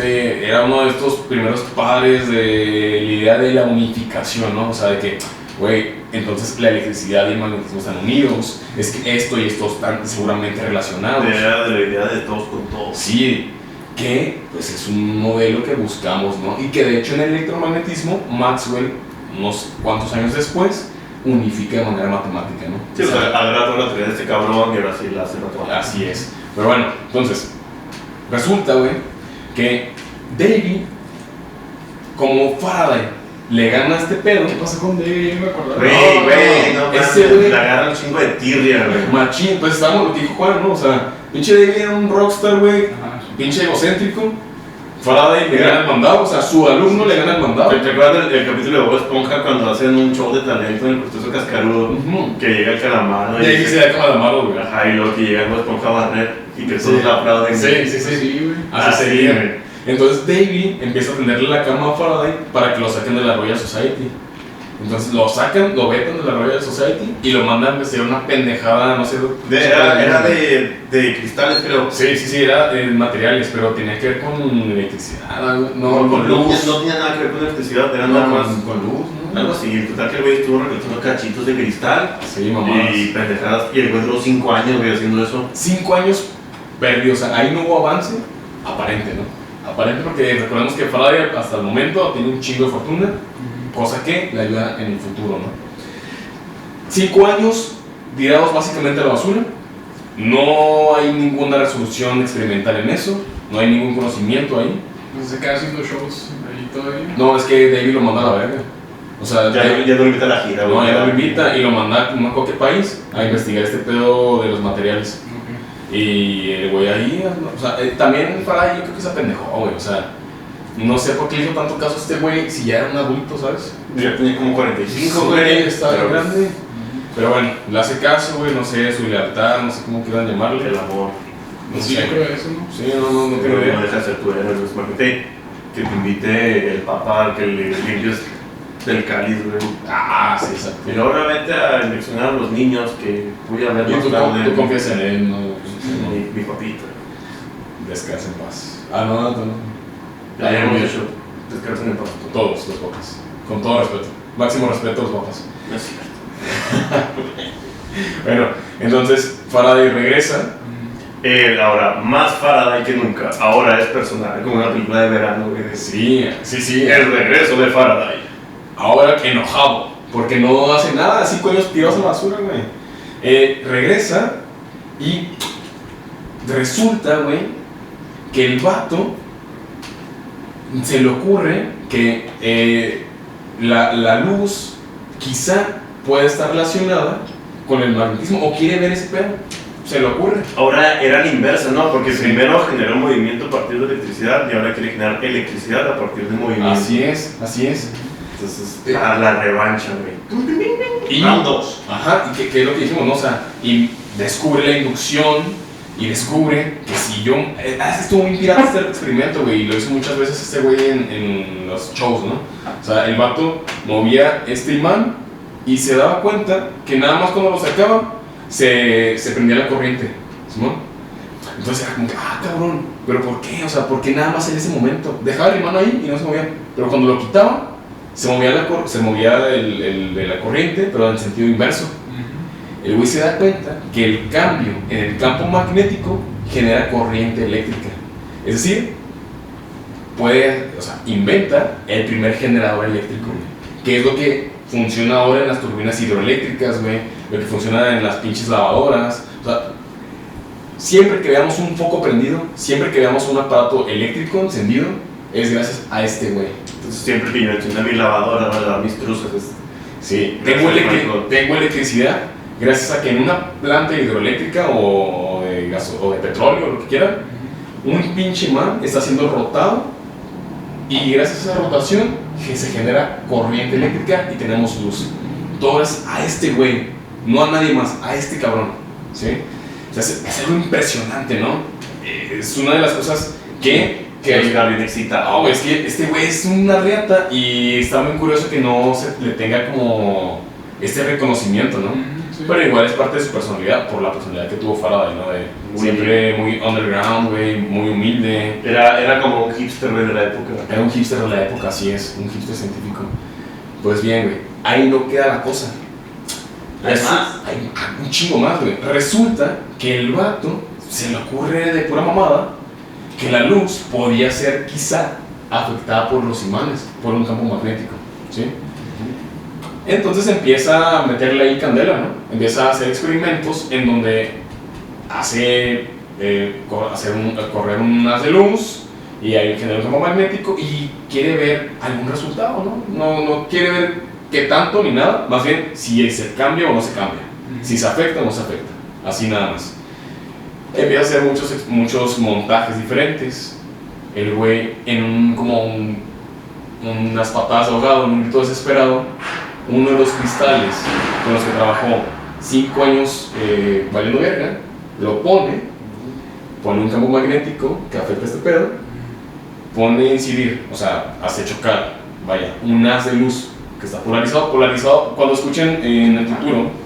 Speaker 3: era uno de estos primeros padres de la idea de la unificación, ¿no? O sea, de que, güey, entonces la electricidad y el magnetismo están unidos, es que esto y esto están seguramente relacionados.
Speaker 4: de la idea de todos con todos.
Speaker 3: Sí, que pues es un modelo que buscamos, ¿no? Y que de hecho en el electromagnetismo, Maxwell, unos cuantos años después, unifica de manera matemática, ¿no?
Speaker 4: Sí, o sea, agarra toda la teoría de este cabrón y ahora sí la hace matemática.
Speaker 3: Así es. Pero bueno, entonces, resulta, güey, que Davy, como Faraday, le gana este pedo.
Speaker 5: ¿Qué pasa con David? No me acordaba.
Speaker 4: Güey, no
Speaker 3: ese
Speaker 4: mames,
Speaker 3: güey-
Speaker 4: le agarra un chingo de tirria, güey.
Speaker 3: Machín, pues estábamos lo que dijo Juan, ¿no? O sea, pinche Davy era un rockstar, güey,
Speaker 5: Ajá.
Speaker 3: pinche egocéntrico. Faraday le gana el mandado, o sea, su alumno le gana el mandado.
Speaker 4: ¿Te acuerdas el capítulo de Bob Esponja cuando hacen un show de talento en el proceso cascarudo?
Speaker 3: Ujú.
Speaker 4: Que llega el calamar, ¿no?
Speaker 3: Y ahí se da como la mano, güey.
Speaker 4: Ajá, y luego que llega Bob Esponja a barrer y que
Speaker 3: Sí.
Speaker 4: todos la aplauden.
Speaker 3: Sí.
Speaker 5: Sí, güey.
Speaker 3: Así
Speaker 4: sí,
Speaker 3: sería.
Speaker 4: güey.
Speaker 3: Entonces Davy empieza a tenderle la cama a Faraday para que lo saquen de la Royal Society. Entonces lo sacan, lo vetan de la Royal Society y lo mandan a hacer una pendejada, no sé.
Speaker 4: Era de cristales, creo.
Speaker 3: Sí, era de materiales, pero tenía que ver con electricidad, algo- no, con luz.
Speaker 4: No tenía nada que ver con electricidad, eran
Speaker 3: No,
Speaker 4: nada más.
Speaker 3: con luz, ¿no?
Speaker 4: Algo así, total que el güey estuvo recolectando cachitos de cristal
Speaker 3: Sí, mamá.
Speaker 4: y pendejadas. Y el güey duró 5 años, güey, haciendo eso.
Speaker 3: 5 años perdidos, o sea, ahí no hubo avance aparente, ¿no? Aparente porque recordemos que Faraday hasta el momento tiene un chingo de fortuna, cosa que le ayuda en el futuro, ¿no? 5 años tirados básicamente a la basura, no hay ninguna resolución experimental en eso, no hay ningún conocimiento ahí.
Speaker 5: Entonces se queda haciendo shows ahí todavía.
Speaker 3: No, es que David lo manda a la verga. O sea,
Speaker 4: Ya no lo invita a la gira, güey.
Speaker 3: no, ya lo invita y lo manda a no cualquier país a investigar este pedo de los materiales.
Speaker 5: Ok.
Speaker 3: Y el güey ahí, o sea, también Faraday yo creo que se apendejó, güey, o sea, no sé por qué le hizo tanto caso a este güey si ya era un adulto, ¿sabes?
Speaker 4: Ya tenía como 45,
Speaker 3: Sí,
Speaker 4: güey.
Speaker 3: estaba
Speaker 4: Pero,
Speaker 3: grande. Pero bueno, le hace caso, güey, no sé, su lealtad, no sé cómo quieran llamarle.
Speaker 4: El amor.
Speaker 3: No
Speaker 5: Sí,
Speaker 3: sé.
Speaker 5: yo creo eso, ¿no?
Speaker 3: Sí, no tengo
Speaker 4: Pero no
Speaker 3: idea.
Speaker 4: deja de ser tu héroe, güey. Imagínate que te invite el papá que le limpies del cáliz, güey.
Speaker 3: Ah, sí, exacto.
Speaker 4: Y ahora vete a eleccionar a los niños que voy a ver
Speaker 3: Y
Speaker 4: más
Speaker 3: tú
Speaker 4: tarde.
Speaker 3: confías en él, no,
Speaker 4: Mi papito.
Speaker 3: descansa en paz. Ah, no.
Speaker 4: Ya hemos hecho. Descansen en paz.
Speaker 3: Todos los papás, con todo respeto, máximo respeto a los papás.
Speaker 4: No es cierto.
Speaker 3: Bueno, entonces Faraday regresa.
Speaker 4: Él ahora más Faraday que nunca. Ahora es personal, como una película de verano, güey.
Speaker 3: Sí.
Speaker 4: El regreso de Faraday.
Speaker 3: Ahora enojado, porque no hace nada, 5 años tirados a la basura, güey. Regresa y resulta, güey, que el vato se le ocurre que la luz quizá puede estar relacionada con el magnetismo o quiere ver ese pedo. Se le ocurre.
Speaker 4: Ahora era la inversa, ¿no? Porque primero generó movimiento a partir de electricidad y ahora quiere generar electricidad a partir de movimiento.
Speaker 3: Así es.
Speaker 4: Entonces, la revancha, güey.
Speaker 3: Y,
Speaker 4: Round 2.
Speaker 3: Ajá, y que es lo que dijimos, ¿no? O sea, y descubre la inducción y descubre que si yo... estuvo muy pirata este experimento, güey, y lo hizo muchas veces este güey en los shows, ¿no? O sea, el vato movía este imán y se daba cuenta que nada más cuando lo sacaba se prendía la corriente, ¿no? Entonces era como que, cabrón, ¿pero por qué? O sea, ¿por qué nada más en ese momento? Dejaba el imán ahí y no se movía, pero cuando lo quitaba, se movía la corriente, pero en sentido inverso. El güey se da cuenta que el cambio en el campo magnético genera corriente eléctrica. Es decir, inventa el primer generador eléctrico, que es lo que funciona ahora en las turbinas hidroeléctricas, güey, lo que funciona en las pinches lavadoras. O sea, siempre que veamos un foco prendido, siempre que veamos un aparato eléctrico encendido, es gracias a este güey.
Speaker 4: Entonces siempre que yo enciendo mi lavadora, voy a lavar mis truzas.
Speaker 3: Sí, tengo electricidad gracias a que en una planta hidroeléctrica o de gas o de petróleo o lo que quieran, un pinche imán está siendo rotado y gracias a esa rotación se genera corriente eléctrica y tenemos luz. Todo gracias a este güey, no a nadie más, a este cabrón, ¿sí? O sea, es algo impresionante, ¿no? Es una de las cosas que
Speaker 4: está bien excitado.
Speaker 3: Es que este güey es una reata y está muy curioso que no se le tenga como este reconocimiento, ¿no? Sí. Pero igual es parte de su personalidad, por la personalidad que tuvo Faraday, ¿no? Siempre muy underground, güey, muy humilde.
Speaker 4: Era como un hipster de la época.
Speaker 3: Era un hipster de la época, así es, un hipster científico. Pues bien, güey, ahí no queda la cosa.
Speaker 4: ¿Hay más?
Speaker 3: Hay un chingo más, güey. Resulta que el vato se le ocurre de pura mamada que la luz podía ser quizá afectada por los imanes, por un campo magnético, ¿sí? Entonces empieza a meterle ahí candela, ¿no? Empieza a hacer experimentos en donde hace correr un haz de luz y ahí genera un campo magnético y quiere ver algún resultado, ¿no? No quiere ver qué tanto ni nada, más bien si se cambia o no se cambia, si se afecta o no se afecta, así nada más. Empieza a hacer muchos montajes diferentes. El güey en unas patadas de ahogado, en un grito desesperado, uno de los cristales con los que trabajó 5 años valiendo verga, lo pone un campo magnético que afecta este pedo, pone a incidir, o sea, hace chocar, un haz de luz que está polarizado. Cuando escuchen en el futuro,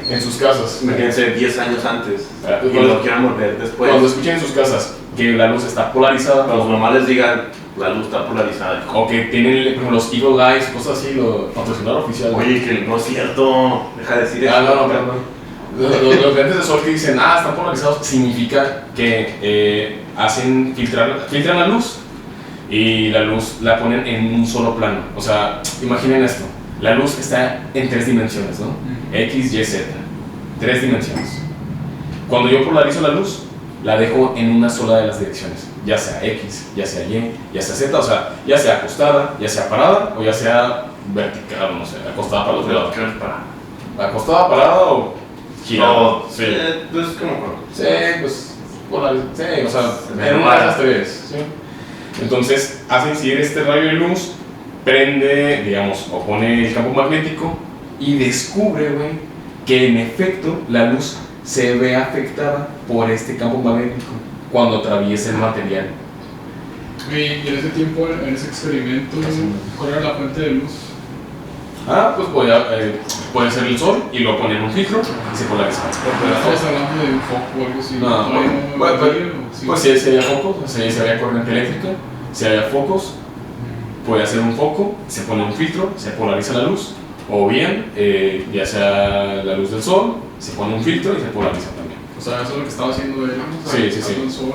Speaker 3: en sus casas,
Speaker 4: Imagínense 10 años antes y
Speaker 3: cuando
Speaker 4: lo quieran volver después.
Speaker 3: cuando escuchen en sus casas que la luz está polarizada,
Speaker 4: Los mamás les digan, la luz está polarizada.
Speaker 3: o que tienen como los Evil Eyes, cosas así, lo patrocinador oficial.
Speaker 4: Oye, que no es cierto, deja de decir eso.
Speaker 3: No, perdón. Los lentes de sol que dicen, están polarizados, significa que filtran la luz y la luz la ponen en un solo plano. O sea, imaginen esto, la luz está en 3 dimensiones, ¿no? X, Y, Z, 3 dimensiones. Cuando yo polarizo la luz, la dejo en una sola de las direcciones, ya sea X, ya sea Y, ya sea Z, o sea, ya sea acostada, ya sea parada o ya sea vertical, no sé, acostada para los lados. Acostada, parada o girada.
Speaker 4: No,
Speaker 3: Sí.
Speaker 4: Pues como.
Speaker 3: Sí, pues, sí, o sea, en una de las 3, ¿sí? Entonces, hace incidir este rayo de luz, prende, digamos, o pone el campo magnético y descubre, güey, que en efecto la luz se ve afectada por este campo magnético cuando atraviesa el material.
Speaker 5: Y en ese tiempo, en ese experimento, ¿cuál era la fuente de luz?
Speaker 3: Pues puede ser el sol y lo pone en un filtro y se polariza.
Speaker 5: Estamos hablando de un foco o algo así.
Speaker 3: Pues si había focos, si había corriente eléctrica, si había focos, puede hacer un foco, se pone un filtro, se polariza la luz, o bien, ya sea la luz del sol, se pone un filtro y se polariza también.
Speaker 5: O sea, eso es lo que estaba haciendo él, ¿no? O sea,
Speaker 3: Sí.
Speaker 5: el sol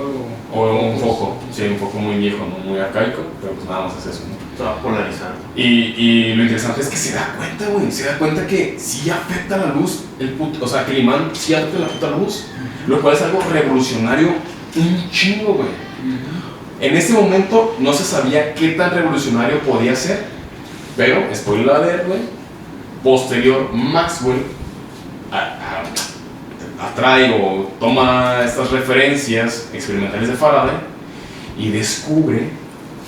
Speaker 3: O un foco, sí, un foco muy viejo, ¿no? Muy arcaico, pero pues nada más es eso, ¿no?
Speaker 4: Estaba polarizando.
Speaker 3: Y lo interesante es que se da cuenta, güey, se da cuenta que sí afecta la luz, o sea, que el imán sí afecta la puta luz, lo cual es algo revolucionario un chingo, güey. En ese momento no se sabía qué tan revolucionario podía ser, pero, spoiler alert, güey, posterior Maxwell atrae o toma estas referencias experimentales de Faraday y descubre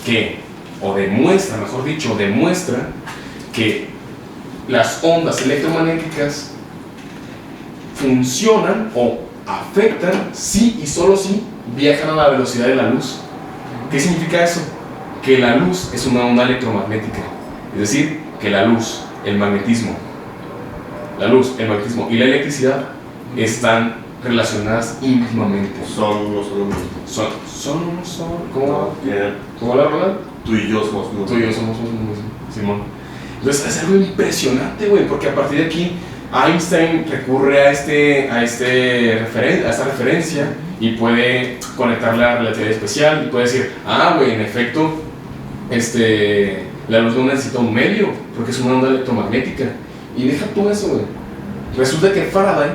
Speaker 3: que, o demuestra, mejor dicho, demuestra que las ondas electromagnéticas funcionan o afectan si y solo si viajan a la velocidad de la luz. ¿Qué significa eso? Que la luz es una onda electromagnética, es decir, que la luz, el magnetismo y la electricidad están relacionadas íntimamente.
Speaker 4: Son uno solo mismo.
Speaker 3: Son, ¿cómo?
Speaker 4: Yeah.
Speaker 3: ¿Cómo la rola?
Speaker 4: Tú y yo somos uno.
Speaker 3: Tú y yo somos uno mismo, Simón. Entonces es algo impresionante, güey, porque a partir de aquí Einstein recurre a esta referencia y puede conectar la relatividad especial y puede decir, güey, en efecto, la luz no necesita un medio porque es una onda electromagnética. Y deja tú eso, güey. Resulta que Faraday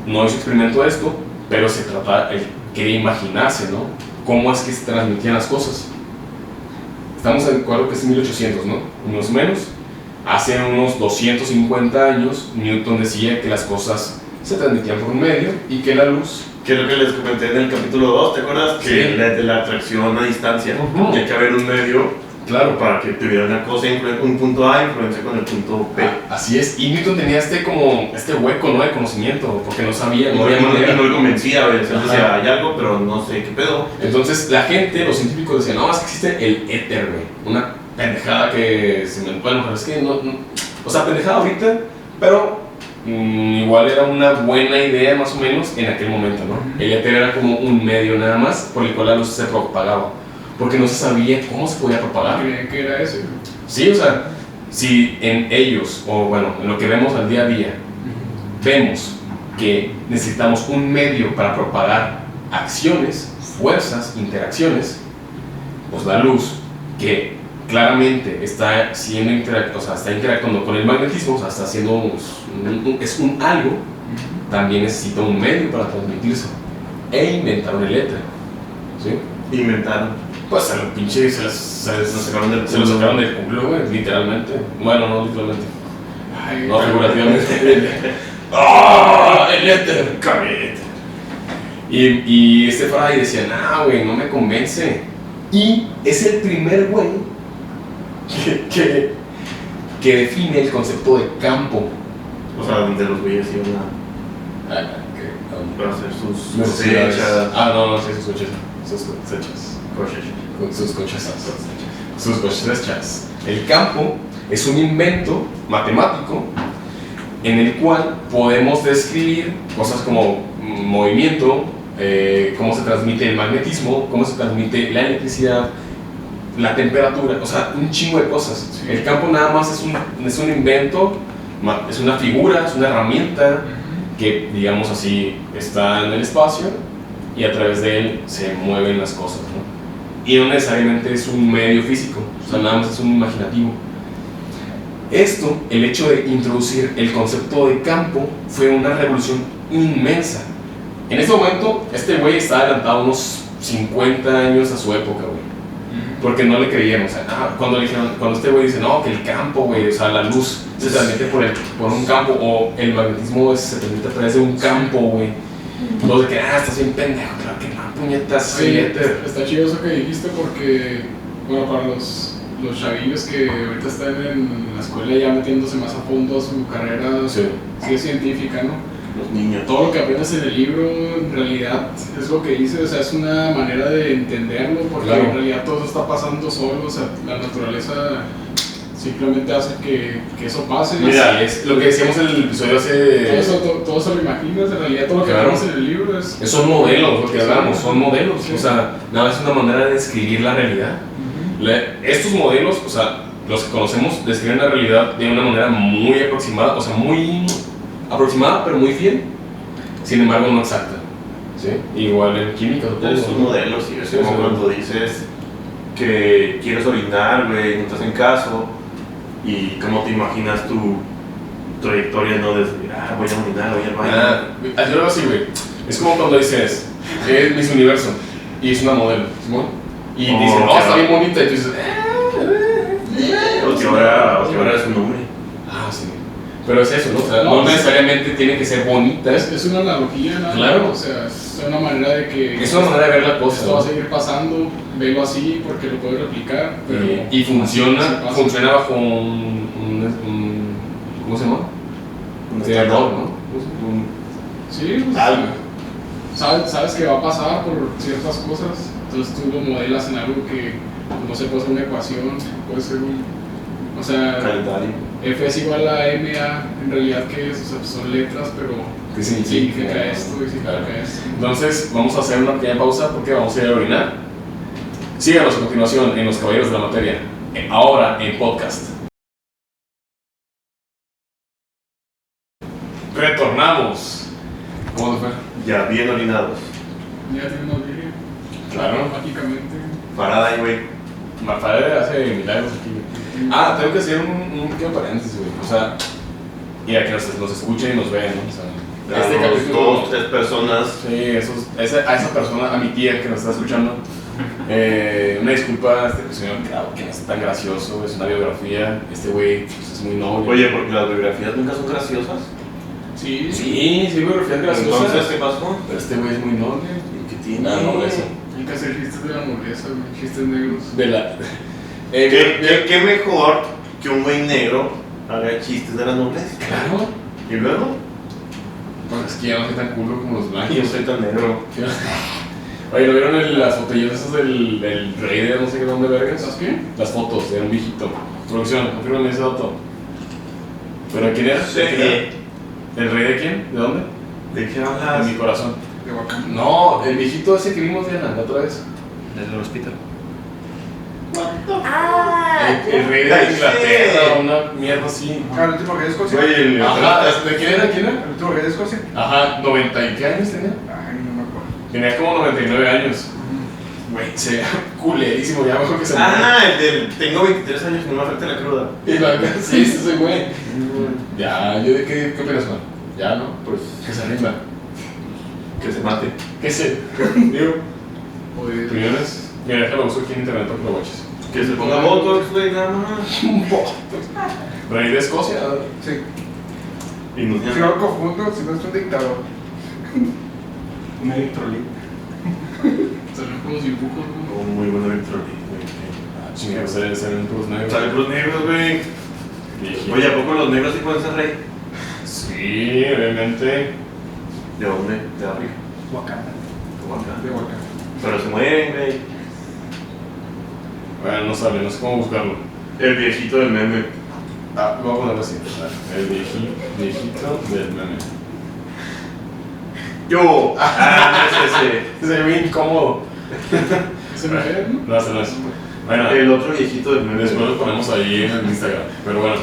Speaker 3: no hizo experimento de esto, pero él quería imaginarse, ¿no? Cómo es que se transmitían las cosas. Estamos en acuerdo que es 1800, ¿no? Unos menos. Hace unos 250 años, Newton decía que las cosas se transmitían por un medio y que la luz...
Speaker 4: Que es lo que les comenté en el capítulo 2, ¿te acuerdas?
Speaker 3: Sí.
Speaker 4: Que de la atracción a distancia.
Speaker 3: Ujú.
Speaker 4: Y hay que haber un medio,
Speaker 3: Claro,
Speaker 4: para que tuviera una cosa, un punto A influencia con el punto B.
Speaker 3: Así es. Y Newton tenía este hueco, ¿no? De conocimiento, porque no sabía, no había
Speaker 4: Y
Speaker 3: manera.
Speaker 4: no le convencía, a veces
Speaker 3: Ajá.
Speaker 4: decía, hay algo, pero no sé qué pedo.
Speaker 3: Entonces la gente, los científicos decían, no, es que existe el éter, güey. Una pendejada que se me... Bueno, pero es que no... O sea, pendejada ahorita, pero igual era una buena idea más o menos en aquel momento, ¿no? El éter era como un medio nada más por el cual la luz se propagaba, porque no se sabía cómo se podía propagar.
Speaker 5: ¿Creían que era ese?
Speaker 3: Sí, o sea, si en ellos, o bueno, en lo que vemos al día a día, vemos que necesitamos un medio para propagar acciones, fuerzas, interacciones, pues la luz, que claramente está está interactuando con el magnetismo, o sea, está haciendo es un algo, también necesita un medio para transmitirse. E inventaron el éter, ¿sí?
Speaker 4: Inventaron.
Speaker 3: Pues se lo pinche, se lo sacaron del culo, güey, literalmente. Bueno, no literalmente.
Speaker 5: Ay,
Speaker 3: No, figurativamente. ¡Ah! ¡El éter! ¡Cabete! Y Faraday decía, güey, no me convence. Y es el primer güey que define el concepto de campo.
Speaker 4: O sea, donde los güeyes iban a hacer sus cosechas.
Speaker 3: No, sí, sus cosechas. Sus cosechas. El campo es un invento matemático en el cual podemos describir cosas como movimiento, cómo se transmite el magnetismo, cómo se transmite la electricidad, la temperatura, o sea, un chingo de cosas.
Speaker 5: Sí.
Speaker 3: El campo nada más es un invento, es una figura, es una herramienta que, digamos así, está en el espacio y a través de él se mueven las cosas, ¿no? Y no necesariamente es un medio físico, o sea, nada más es un imaginativo. Esto, el hecho de introducir el concepto de campo, fue una revolución inmensa. En este momento, este güey está adelantado unos 50 años a su época, güey. Porque no le creían, o sea, cuando este güey dice, no, que el campo, güey, o sea, la luz se transmite por un campo, o el magnetismo se transmite a través de un campo, güey. Entonces, que, estás bien pendejo, claro que no, puñetas,
Speaker 5: Oye, está chido eso que dijiste porque, bueno, para los chavillos que ahorita están en la escuela ya metiéndose más a fondo a su carrera
Speaker 3: Sí.
Speaker 5: científica, ¿no?
Speaker 4: Los niños.
Speaker 5: Todo lo que aprendes en el libro en realidad es lo que dice, o sea, es una manera de entenderlo porque
Speaker 3: Claro.
Speaker 5: en realidad todo eso está pasando solo, o sea, la naturaleza simplemente hace que eso pase.
Speaker 3: Mira, es lo que decíamos en el episodio hace...
Speaker 5: Todo eso lo imaginas, en realidad todo lo que
Speaker 3: Claro.
Speaker 5: vemos en el libro es...
Speaker 3: Son modelos, lo que hablamos, son modelos,
Speaker 5: Sí.
Speaker 3: o sea, nada más es una manera de describir la realidad. Estos modelos, o sea, los que conocemos describen la realidad de una manera muy aproximada, o sea, muy aproximada pero muy fiel, sin embargo no exacta, ¿sí? Igual en química,
Speaker 4: Es un
Speaker 3: supongo.
Speaker 4: modelo, sí, es
Speaker 3: Sí,
Speaker 4: como
Speaker 3: sí.
Speaker 4: cuando dices que quieres orinar, güey, no te hacen caso, y cómo te imaginas tu trayectoria, ¿no? Desde, voy a orinar, voy al baño.
Speaker 3: Yo lo hago así, güey. Es como cuando dices, es Miss Universo y es una modelo, ¿sí? Y dicen, no, está bien bonita. Y tú dices,
Speaker 4: O que ahora es un nombre.
Speaker 3: ah, sí. Pero es eso, ¿no? O sea,
Speaker 5: No,
Speaker 3: no necesariamente tiene que ser bonita.
Speaker 5: Es una analogía, nada.
Speaker 3: Claro.
Speaker 5: O sea, es una manera de que.
Speaker 3: Es una manera de ver la
Speaker 5: Esto
Speaker 3: cosa.
Speaker 5: va a
Speaker 3: ¿no?
Speaker 5: seguir pasando, velo así porque lo puedes replicar. Pero
Speaker 3: Y funciona,
Speaker 5: así pasa.
Speaker 3: funciona bajo ¿cómo se llama?
Speaker 4: Un
Speaker 3: De error, ¿no?
Speaker 5: Sí, pues,
Speaker 4: Algo.
Speaker 5: sabes que va a pasar por ciertas cosas, entonces tú lo modelas en algo que no se puede hacer una ecuación, puede ser o sea,
Speaker 4: Calendario.
Speaker 5: F es igual a MA, en realidad que es, o sea, son letras, pero
Speaker 3: ¿Qué significa?
Speaker 5: significa esto y significa
Speaker 3: Claro.
Speaker 5: esto.
Speaker 3: Entonces, vamos a hacer una pequeña pausa porque vamos a ir a orinar. Síganos a continuación en Los Caballeros de la Materia, ahora en podcast. Retornamos. ¿Cómo te fue?
Speaker 4: Ya bien orinados.
Speaker 5: Ya tiene una Biblia,
Speaker 3: Claro.
Speaker 5: mágicamente.
Speaker 4: Parada ahí, güey.
Speaker 3: Marfader hace milagros aquí. Ah, tengo que hacer un pequeño paréntesis, güey. O sea, y a que nos escuchen y nos vean, ¿no? O sea,
Speaker 4: Este capítulo 2, 3 personas.
Speaker 3: Sí, a esa persona, a mi tía que nos está escuchando, una disculpa, señor, que no es tan gracioso, es una biografía, este güey pues, es muy noble.
Speaker 4: Oye, porque las biografías nunca son graciosas.
Speaker 5: Sí,
Speaker 3: Sí, biografías graciosas.
Speaker 4: Entonces, ¿qué pasó?
Speaker 3: Pero este güey es muy noble.
Speaker 4: ¿Y qué tiene?
Speaker 3: La nobleza.
Speaker 5: hay que hacer chistes de la nobleza, güey, chistes negros.
Speaker 3: De la.
Speaker 4: ¿Qué mejor que un güey negro haga chistes de la nobleza?
Speaker 3: Claro.
Speaker 4: ¿Y luego?
Speaker 3: Pues es que ya no soy tan culo como los
Speaker 4: Yo
Speaker 3: blancos.
Speaker 4: soy tan negro.
Speaker 3: Oye, ¿lo vieron las fotillas esas del rey de no sé qué dónde vergas?
Speaker 5: ¿Sabes qué?
Speaker 3: Las fotos de un viejito. Producción, confírmame ese dato. ¿Pero quién era?
Speaker 4: Sí.
Speaker 3: ¿Quién era? ¿El rey de quién? ¿De dónde?
Speaker 4: ¿De qué
Speaker 3: De
Speaker 4: hablas?
Speaker 3: mi corazón.
Speaker 5: De Wakanda.
Speaker 3: No, el viejito ese que vimos, Diana, la otra vez.
Speaker 6: Desde el hospital.
Speaker 3: El rey de
Speaker 4: Ay,
Speaker 3: Inglaterra,
Speaker 4: sí.
Speaker 3: una mierda así.
Speaker 7: ¿El último rey de Escocia?
Speaker 4: Güey, el
Speaker 3: Ajá, ¿de quién era? ¿Quién era?
Speaker 7: ¿El último rey de Escocia?
Speaker 3: Ajá, 90 y qué años tenía.
Speaker 7: Ay, no me acuerdo.
Speaker 3: Tenía como 99 años. Güey, se veía culerísimo, ya mejor que se muera.
Speaker 4: Ah, el del tengo 23 años y no me afecta la cruda.
Speaker 3: Y la sí, ese güey. Ya, yo de qué opinas, man? Ya, ¿no?
Speaker 4: Pues
Speaker 3: Que se rinda.
Speaker 4: que se mate.
Speaker 3: ¿Qué sé? Digo,
Speaker 5: Pues,
Speaker 3: opiniones. Mira, déjalo uso aquí en internet para que lo watches.
Speaker 4: Que se ponga botox, güey, nada más.
Speaker 3: Rey de Escocia.
Speaker 7: Sí.
Speaker 4: Y nos
Speaker 7: Si no lo confundo, si no es un dictador.
Speaker 6: Un electrolit.
Speaker 5: salen con los dibujos, ¿no?
Speaker 4: Un muy buen electrolit, güey.
Speaker 3: Chingados, salen puros negros.
Speaker 4: Salen los negros, güey.
Speaker 3: Viejito.
Speaker 4: Oye, ¿a poco los negros sí pueden ser rey?
Speaker 3: Sí, obviamente.
Speaker 4: ¿De dónde? De África.
Speaker 6: Wakanda.
Speaker 4: Como acá.
Speaker 7: De Wakanda.
Speaker 4: Pero se mueren, güey.
Speaker 3: Bueno, no sabe, no sé cómo buscarlo.
Speaker 4: El viejito del meme.
Speaker 3: Ah, voy a ponerlo así. El viejito del meme.
Speaker 4: Yo. Ah, ese.
Speaker 3: Se ve bien incómodo.
Speaker 5: ¿Se me ve, no?
Speaker 3: No, ese no es. Bueno,
Speaker 4: El otro viejito del meme.
Speaker 3: después lo ponemos ahí en el Instagram. Pero bueno.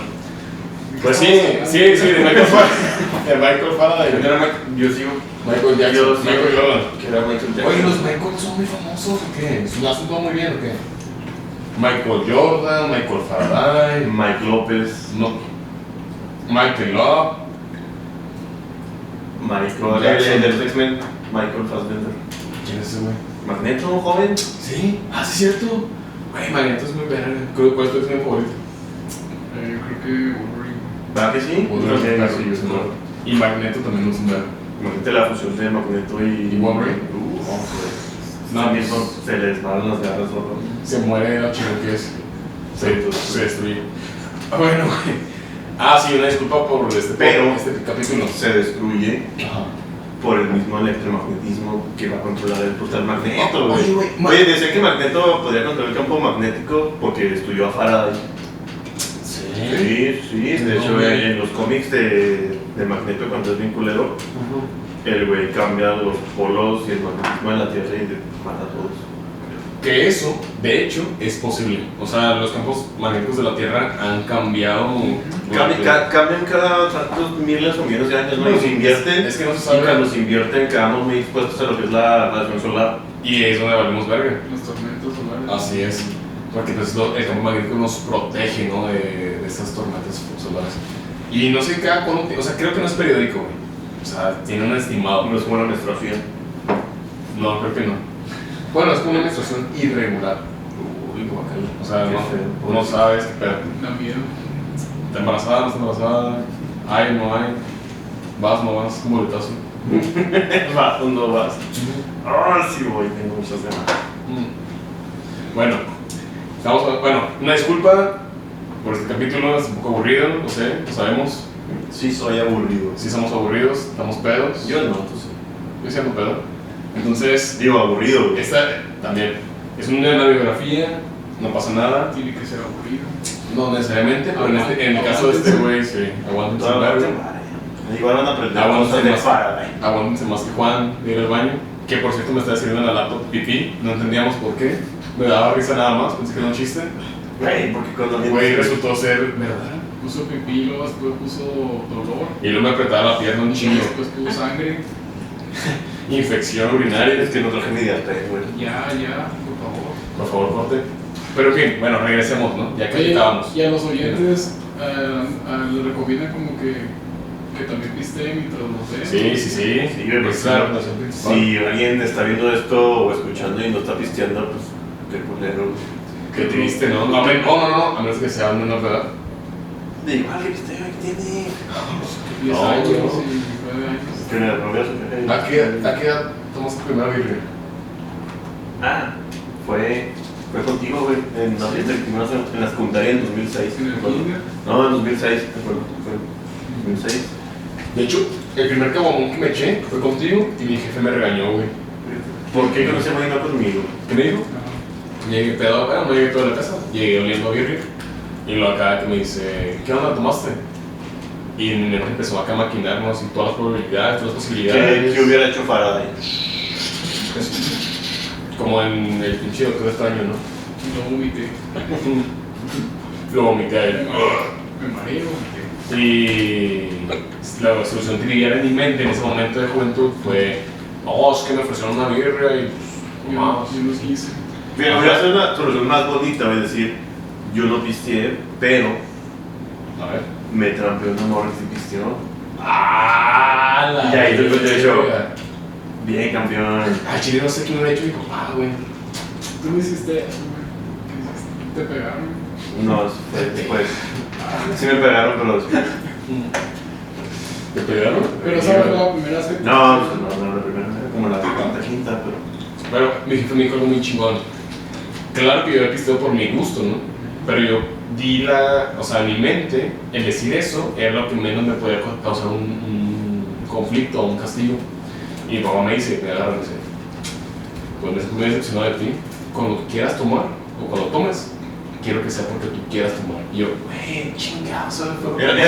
Speaker 3: Pues sí, de Michael Faraday. De Michael Faraday.
Speaker 4: Yo sigo.
Speaker 3: Michael
Speaker 4: Yo
Speaker 3: Jackson.
Speaker 4: sí.
Speaker 3: Michael Jordan.
Speaker 4: Que era Michael Jackson.
Speaker 3: Oye, los Michael son muy famosos o qué? ¿Lo hacen todo muy bien o qué? Michael Jordan, Michael Faraday,
Speaker 4: Mike López.
Speaker 3: no, Michael Love.
Speaker 4: Michael.
Speaker 3: Jackson.
Speaker 4: El del X-Men. Michael Fassbender.
Speaker 3: ¿Quién es ese güey?
Speaker 4: Magneto, joven.
Speaker 3: Sí, sí, es cierto. Güey, Magneto es muy verga. ¿Cuál es tu X-Men favorito?
Speaker 5: Creo que Wolverine.
Speaker 4: ¿Verdad que sí?
Speaker 3: Wolverine,
Speaker 4: Creo que
Speaker 3: claro,
Speaker 4: sí,
Speaker 3: es un verga. Y Magneto también es un verga.
Speaker 4: Imagínate la fusión de Magneto y
Speaker 3: ¿Y Wolverine?
Speaker 4: No,
Speaker 3: No,
Speaker 4: también
Speaker 3: pues-
Speaker 4: se les van las garras, ¿no?
Speaker 3: Se muere la chica que es.
Speaker 4: Sí.
Speaker 3: Se destruye. Bueno, güey. Sí, una disculpa por
Speaker 4: Pero-
Speaker 3: este capítulo.
Speaker 4: Se destruye
Speaker 3: Ajá.
Speaker 4: por el mismo electromagnetismo que va a controlar el portal Magneto, güey.
Speaker 3: Oye, güey,
Speaker 4: Oye, decía que Magneto podría controlar el campo magnético porque estudió a Faraday.
Speaker 3: Sí.
Speaker 4: Sí, de hecho en los cómics de Magneto cuando es bien culero, el güey cambia los polos y el magnetismo de la Tierra y mata a todos.
Speaker 3: Que eso, de hecho, es posible. O sea, los campos magnéticos de la Tierra han cambiado.
Speaker 4: Cambian cada tantos miles o millones de años, ¿no? Y se invierten.
Speaker 3: Es que no se
Speaker 4: Y
Speaker 3: sabe.
Speaker 4: cuando se invierten quedamos muy expuestos a lo que es la radiación solar.
Speaker 3: Y es donde valemos verga.
Speaker 5: Los tormentos solares.
Speaker 3: Así es. Porque pues, el campo magnético nos protege, ¿no? De estas tormentas solares. Y no sé cada cuándo. O sea, creo que no es periódico, güey. O sea, tiene un estimado.
Speaker 4: No es como la menstruación.
Speaker 3: No, creo que no. Bueno, es como una menstruación irregular.
Speaker 4: Uy, guacala.
Speaker 3: O sea,
Speaker 4: Qué
Speaker 3: no,
Speaker 4: feo.
Speaker 3: no sabes qué pedo.
Speaker 5: Da miedo.
Speaker 3: ¿Está embarazada? ¿No está embarazada? ¿Hay? ¿No hay? ¿Vas? ¿No vas? ¿Cómo boletazo?
Speaker 4: Vas o no vas. Ah, sí voy, tengo muchas ganas.
Speaker 3: Bueno, bueno, una disculpa por este capítulo, es un poco aburrido, lo sé, lo sabemos.
Speaker 4: Sí, soy aburrido.
Speaker 3: Sí somos aburridos, estamos pedos.
Speaker 4: Yo no, tú sí.
Speaker 3: Yo sí ando pedo. Entonces,
Speaker 4: Digo, aburrido, güey.
Speaker 3: esta también es una biografía, no pasa nada.
Speaker 5: Tiene que ser aburrido.
Speaker 3: No necesariamente, pero en el caso de este güey, sí, aguántense
Speaker 4: Toda la
Speaker 3: largo.
Speaker 4: Igual van a aprender
Speaker 3: Aguántense
Speaker 4: cosas de
Speaker 3: más,
Speaker 4: Faraday.
Speaker 3: aguántense más que Juan de ir al baño. Que por cierto me estaba escribiendo en la laptop pipí, no entendíamos por qué. Me daba risa nada más, pensé que era un chiste.
Speaker 4: Güey, porque cuando
Speaker 3: Güey, resultó ser verdad.
Speaker 5: Puso pipí, luego después puso dolor.
Speaker 3: Y luego me apretaba la pierna un
Speaker 5: Y
Speaker 3: chingo.
Speaker 5: después puso sangre.
Speaker 3: Infección urinaria.
Speaker 4: Es que no traje mi diarrea, güey.
Speaker 5: Ya, por favor.
Speaker 3: Por favor, corte. Pero en fin, bueno, regresemos, ¿no? Ya que
Speaker 5: Oye,
Speaker 3: acabamos.
Speaker 5: y a los oyentes les recomiendan como que también piste mientras los ven.
Speaker 3: Sí, sí, sí.
Speaker 4: Sí, güey,
Speaker 3: Pues
Speaker 4: pues,
Speaker 3: claro, la razón principal.
Speaker 4: Si alguien está viendo esto o escuchando y no está pisteando, pues qué culero.
Speaker 3: Qué triste, ¿no? No, a menos que sea un menor de edad.
Speaker 4: De igual que pisteo, ahí tiene.
Speaker 5: 10
Speaker 3: No,
Speaker 5: años
Speaker 3: no.
Speaker 5: y 9 años.
Speaker 4: Que me robé a su
Speaker 3: ¿A qué edad tomaste tu primera birria?
Speaker 4: Ah, fue contigo, güey. En la secundaria en 2006.
Speaker 5: En el
Speaker 4: me acuerdo.
Speaker 5: kinder.
Speaker 4: No, en 2006, me acuerdo. Fue en 2006.
Speaker 3: De hecho, el primer caguamón que me eché fue contigo y mi jefe me regañó, güey.
Speaker 4: ¿Por qué no se imaginó conmigo?
Speaker 3: ¿Qué me dijo?
Speaker 5: Ajá.
Speaker 3: Llegué pedo, bueno, no llegué toda la casa, llegué oliendo a birria. Y luego acá que me dice, ¿qué onda tomaste? Y mi mente empezó acá a maquinarnos y todas las probabilidades, todas las posibilidades.
Speaker 4: ¿Qué hubiera hecho Faraday?
Speaker 3: Como en el pinche Doctor Extraño, ¿no?
Speaker 5: Lo vomité.
Speaker 3: Lo vomité a él.
Speaker 5: Me mareé, vomité.
Speaker 3: Y la solución trivial en mi mente en ese momento de juventud fue, es que me ofrecieron una birria y pues, más.
Speaker 5: Yo los quise.
Speaker 4: Mira, voy a hacer una solución más bonita, voy a decir, yo no pisteé, pero
Speaker 3: A ver.
Speaker 4: me trampeó una morra que sí pisteó.
Speaker 3: ¡Ah!
Speaker 4: Y ahí te fue el show.
Speaker 3: verga.
Speaker 4: Bien, campeón.
Speaker 3: Al chile no sé quién lo ha hecho mi papá, güey.
Speaker 5: Tú me hiciste eso, güey. ¿Qué hiciste? ¿Te pegaron?
Speaker 4: No, después. Sí me pegaron, pero después.
Speaker 3: ¿Te pegaron?
Speaker 5: Pero esa fue la primera vez que te
Speaker 4: No, la primera vez, como la cuarta, quinta, pero.
Speaker 3: Bueno, mi jefe me dijo algo muy chingón. Claro que yo había pisteado por mi gusto, ¿no? Pero yo di o sea, en mi mente, el decir eso era lo que menos me podía causar un conflicto o un castigo. Y mi papá me dice, me agarra y me dice, pues me he decepcionado de ti, cuando quieras tomar, o cuando tomes, quiero que sea porque tú quieras tomar. Y yo, güey, chingado, ¿sabes?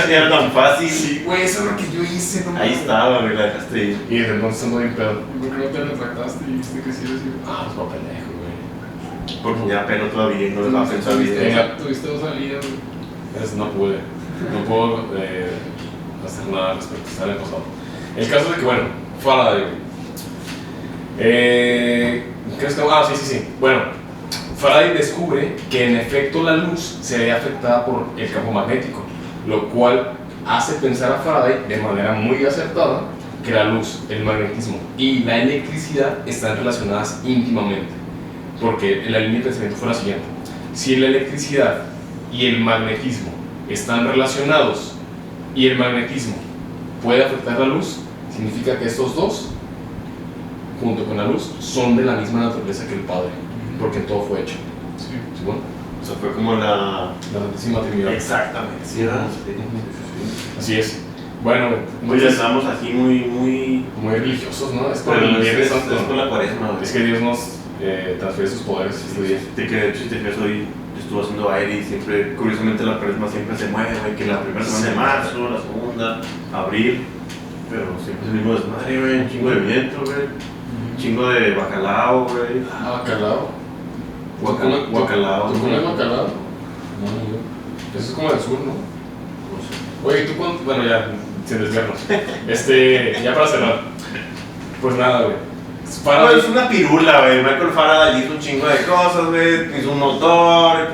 Speaker 4: Era tan fácil.
Speaker 3: Sí, güey, eso es lo que yo hice, no
Speaker 4: Ahí
Speaker 3: mames.
Speaker 4: estaba, güey, la dejaste ir.
Speaker 3: Y desde entonces ando bien pedo.
Speaker 5: ¿Y por qué no te retractaste y dijiste que sí eres yo?
Speaker 3: Pues va pendejo, güey.
Speaker 4: Porque ya pero todavía no les va a pensar bien.
Speaker 3: Venga.
Speaker 5: Tuviste 2 salidas, güey.
Speaker 3: No pude. No puedo hacer nada al respecto. Está en el pasado. El caso es de que, bueno, Faraday. ¿Qué es que? Sí. Bueno, Faraday descubre que en efecto la luz se ve afectada por el campo magnético, lo cual hace pensar a Faraday de manera muy acertada que la luz, el magnetismo y la electricidad están relacionadas íntimamente. Porque la línea de pensamiento fue la siguiente: si la electricidad y el magnetismo están relacionados y el magnetismo puede afectar la luz, significa que estos dos, junto con la luz, son de la misma naturaleza que el Padre, porque todo fue hecho.
Speaker 5: Sí.
Speaker 3: ¿Sí, bueno?
Speaker 4: O sea, fue como la.
Speaker 3: La Santísima Trinidad.
Speaker 4: Exactamente, sí, era.
Speaker 3: Así es. Bueno,
Speaker 4: Hoy ya estamos así muy.
Speaker 3: muy religiosos, ¿no? Es por
Speaker 4: Pero
Speaker 3: el
Speaker 4: es
Speaker 3: Viernes Santo.
Speaker 4: con la cuaresma, güey.
Speaker 3: Es que Dios nos transfiere sus poderes este día.
Speaker 4: De que de hecho, si te fijas, hoy estuvo haciendo aire y siempre, curiosamente, la cuaresma siempre se mueve, güey. Que la primera semana de marzo, la segunda, abril. Pero siempre es el mismo desmadre, güey. Un chingo de viento, güey. Un chingo de bacalao, güey.
Speaker 3: Bacalao.
Speaker 4: Guacalao.
Speaker 3: ¿Tú comes bacalao? No, yo. Eso es como del sur, ¿no?
Speaker 4: No sé.
Speaker 3: Oye, ¿tú cuánto? Bueno, ya, sin desviarnos. Ya para cerrar. Pues nada, güey.
Speaker 4: No, es una pirula, güey. Michael Faraday hizo un chingo de cosas, güey. Hizo un motor,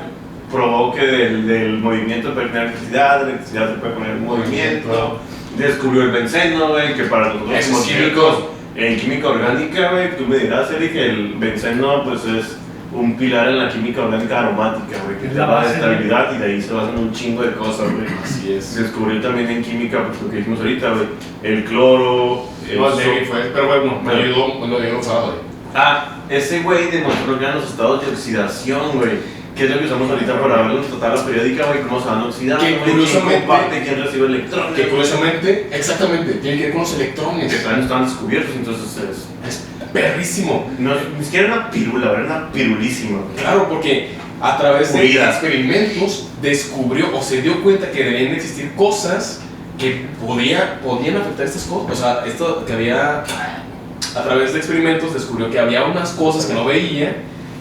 Speaker 4: probó que del movimiento puede tener electricidad, de la electricidad se puede poner en movimiento. Descubrió el benceno, güey, que para nosotros
Speaker 3: Eso
Speaker 4: como
Speaker 3: es
Speaker 4: químicos En química orgánica, güey, tú me dirás, Eric, que el benceno pues es un pilar en la química orgánica aromática, güey, que te da estabilidad y de ahí se basan un chingo de cosas, güey.
Speaker 3: Así es.
Speaker 4: Se descubrió también en química, pues lo que dijimos ahorita, güey, el cloro, el
Speaker 3: No, David fue, pero bueno, me
Speaker 4: Bueno.
Speaker 3: ayudó, lo ayudó Faraday.
Speaker 4: ese güey demostró que eran los estados de oxidación, güey. Que es lo que usamos ahorita para ver la tabla periódica, güey, cómo se van oxidando,
Speaker 3: Que
Speaker 4: güey, quién
Speaker 3: curiosamente-
Speaker 4: comparte, quién recibe electrones.
Speaker 3: Que curiosamente, exactamente, tiene que ver con los
Speaker 4: Que
Speaker 3: electrones.
Speaker 4: todavía no estaban descubiertos, entonces
Speaker 3: Es perrísimo.
Speaker 4: no, ni siquiera era una pirula, era una pirulísima.
Speaker 3: Claro, porque a través de
Speaker 4: Cuida.
Speaker 3: experimentos descubrió o se dio cuenta que debían de existir cosas que podían afectar estas cosas. O sea, esto que había, a través de experimentos descubrió que había unas cosas que no veía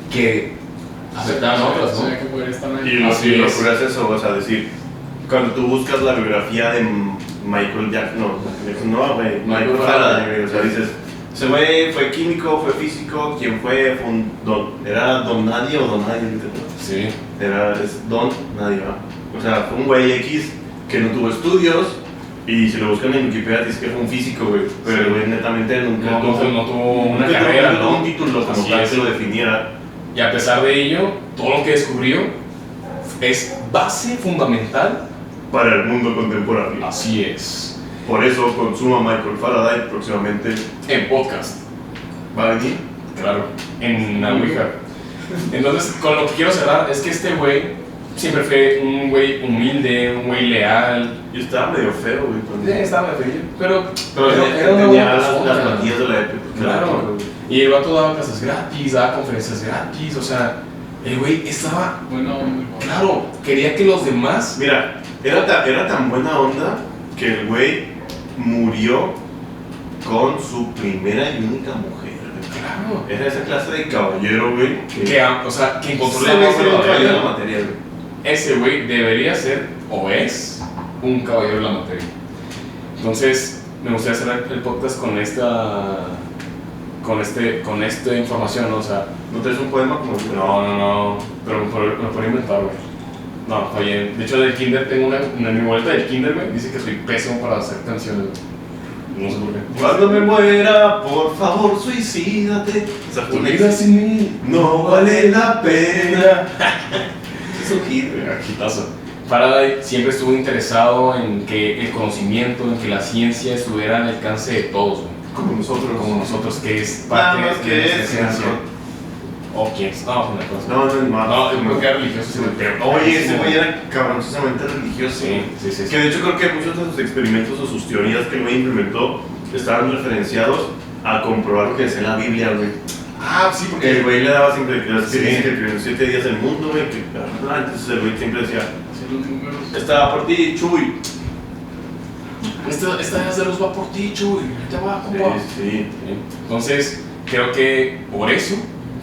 Speaker 3: que afectaban a otras,
Speaker 5: O
Speaker 3: ¿no?
Speaker 5: sea, que podría estar ahí.
Speaker 4: Y lo
Speaker 3: Así
Speaker 4: que
Speaker 3: es.
Speaker 4: locura es eso, o sea, decir, cuando tú buscas la biografía de Michael Jackson, no, güey, Michael Faraday, güey, o sea, dices, ese güey fue químico, fue físico, ¿quién fue? Fue un don, ¿era Don Nadie o Don Nadie?
Speaker 3: Sí.
Speaker 4: Es Don Nadie, ¿va? O sea, fue un güey X que no tuvo estudios y si lo buscan en Wikipedia dice que fue un físico, güey, pero el güey netamente nunca
Speaker 3: No tuvo una
Speaker 4: nunca
Speaker 3: carrera,
Speaker 4: tuvo
Speaker 3: ¿no?
Speaker 4: un título como
Speaker 3: Así
Speaker 4: tal
Speaker 3: es.
Speaker 4: que lo definiera.
Speaker 3: Y a pesar de ello, todo lo que descubrió es base fundamental.
Speaker 4: Para el mundo contemporáneo.
Speaker 3: Así es.
Speaker 4: Por eso consuma Michael Faraday próximamente.
Speaker 3: En podcast.
Speaker 4: ¿Va a venir?
Speaker 3: Claro, en la Ouija. Entonces, con lo que quiero cerrar es que este güey siempre fue un güey humilde, un güey leal.
Speaker 4: Y estaba medio feo, güey. cuando-
Speaker 3: Estaba feliz, pero
Speaker 4: Pero
Speaker 3: una
Speaker 4: tenía
Speaker 3: buena
Speaker 4: las
Speaker 3: persona.
Speaker 4: plantillas de la época.
Speaker 3: Claro. Y el vato daba clases gratis, daba conferencias gratis, o sea, el güey estaba,
Speaker 5: Bueno,
Speaker 3: claro, quería que los demás,
Speaker 4: Mira, era tan buena onda que el güey murió con su primera y única mujer. güey.
Speaker 3: claro,
Speaker 4: Era esa clase de caballero, güey.
Speaker 3: o sea, que encontró
Speaker 4: se
Speaker 3: la
Speaker 4: ve
Speaker 3: amor
Speaker 4: ser un caballero de la
Speaker 3: verdadera.
Speaker 4: materia, güey.
Speaker 3: Ese güey debería ser, o es, un caballero de la materia. Entonces, me gustaría cerrar el podcast con esta información, ¿no? O sea,
Speaker 4: ¿No traes un poema como el
Speaker 3: no, pero me podría inventar, güey. No, está bien. De hecho, del kinder tengo una mi boleta del kinder, güey, dice que soy pésimo para hacer canciones, güey. No sé por qué.
Speaker 4: Cuando me muera, por favor, suicídate. Esa
Speaker 3: Tu
Speaker 4: fue
Speaker 3: vida sin mí
Speaker 4: no vale la pena. Es un hit, güey.
Speaker 3: Hitazo. Faraday siempre estuvo interesado en que el conocimiento, en que la ciencia estuviera al alcance de todos, güey.
Speaker 4: Como nosotros.
Speaker 3: Que es
Speaker 4: Nada
Speaker 3: parte
Speaker 4: más
Speaker 3: de
Speaker 4: que
Speaker 3: nuestra
Speaker 4: es.
Speaker 3: esencia. ¿O quién es? No, una cosa.
Speaker 4: No es más.
Speaker 3: No, yo creo que era religioso, sí, pero
Speaker 4: Oye, ese güey era cabroncamente religioso.
Speaker 3: Sí.
Speaker 4: Que de hecho creo que muchos de sus experimentos o sus teorías que el güey implementó estaban referenciados a comprobar lo que decía la Biblia, güey.
Speaker 3: Ah, sí, porque
Speaker 4: El güey le daba siempre que
Speaker 3: Sí.
Speaker 4: dice que creó en 7 días el mundo, güey. Entonces el güey siempre decía,
Speaker 5: hacer los números.
Speaker 4: estaba por ti, Chuy.
Speaker 3: esta de luz va por ti, Chuy. Te va, compa.
Speaker 4: Sí.
Speaker 3: Entonces, creo que por eso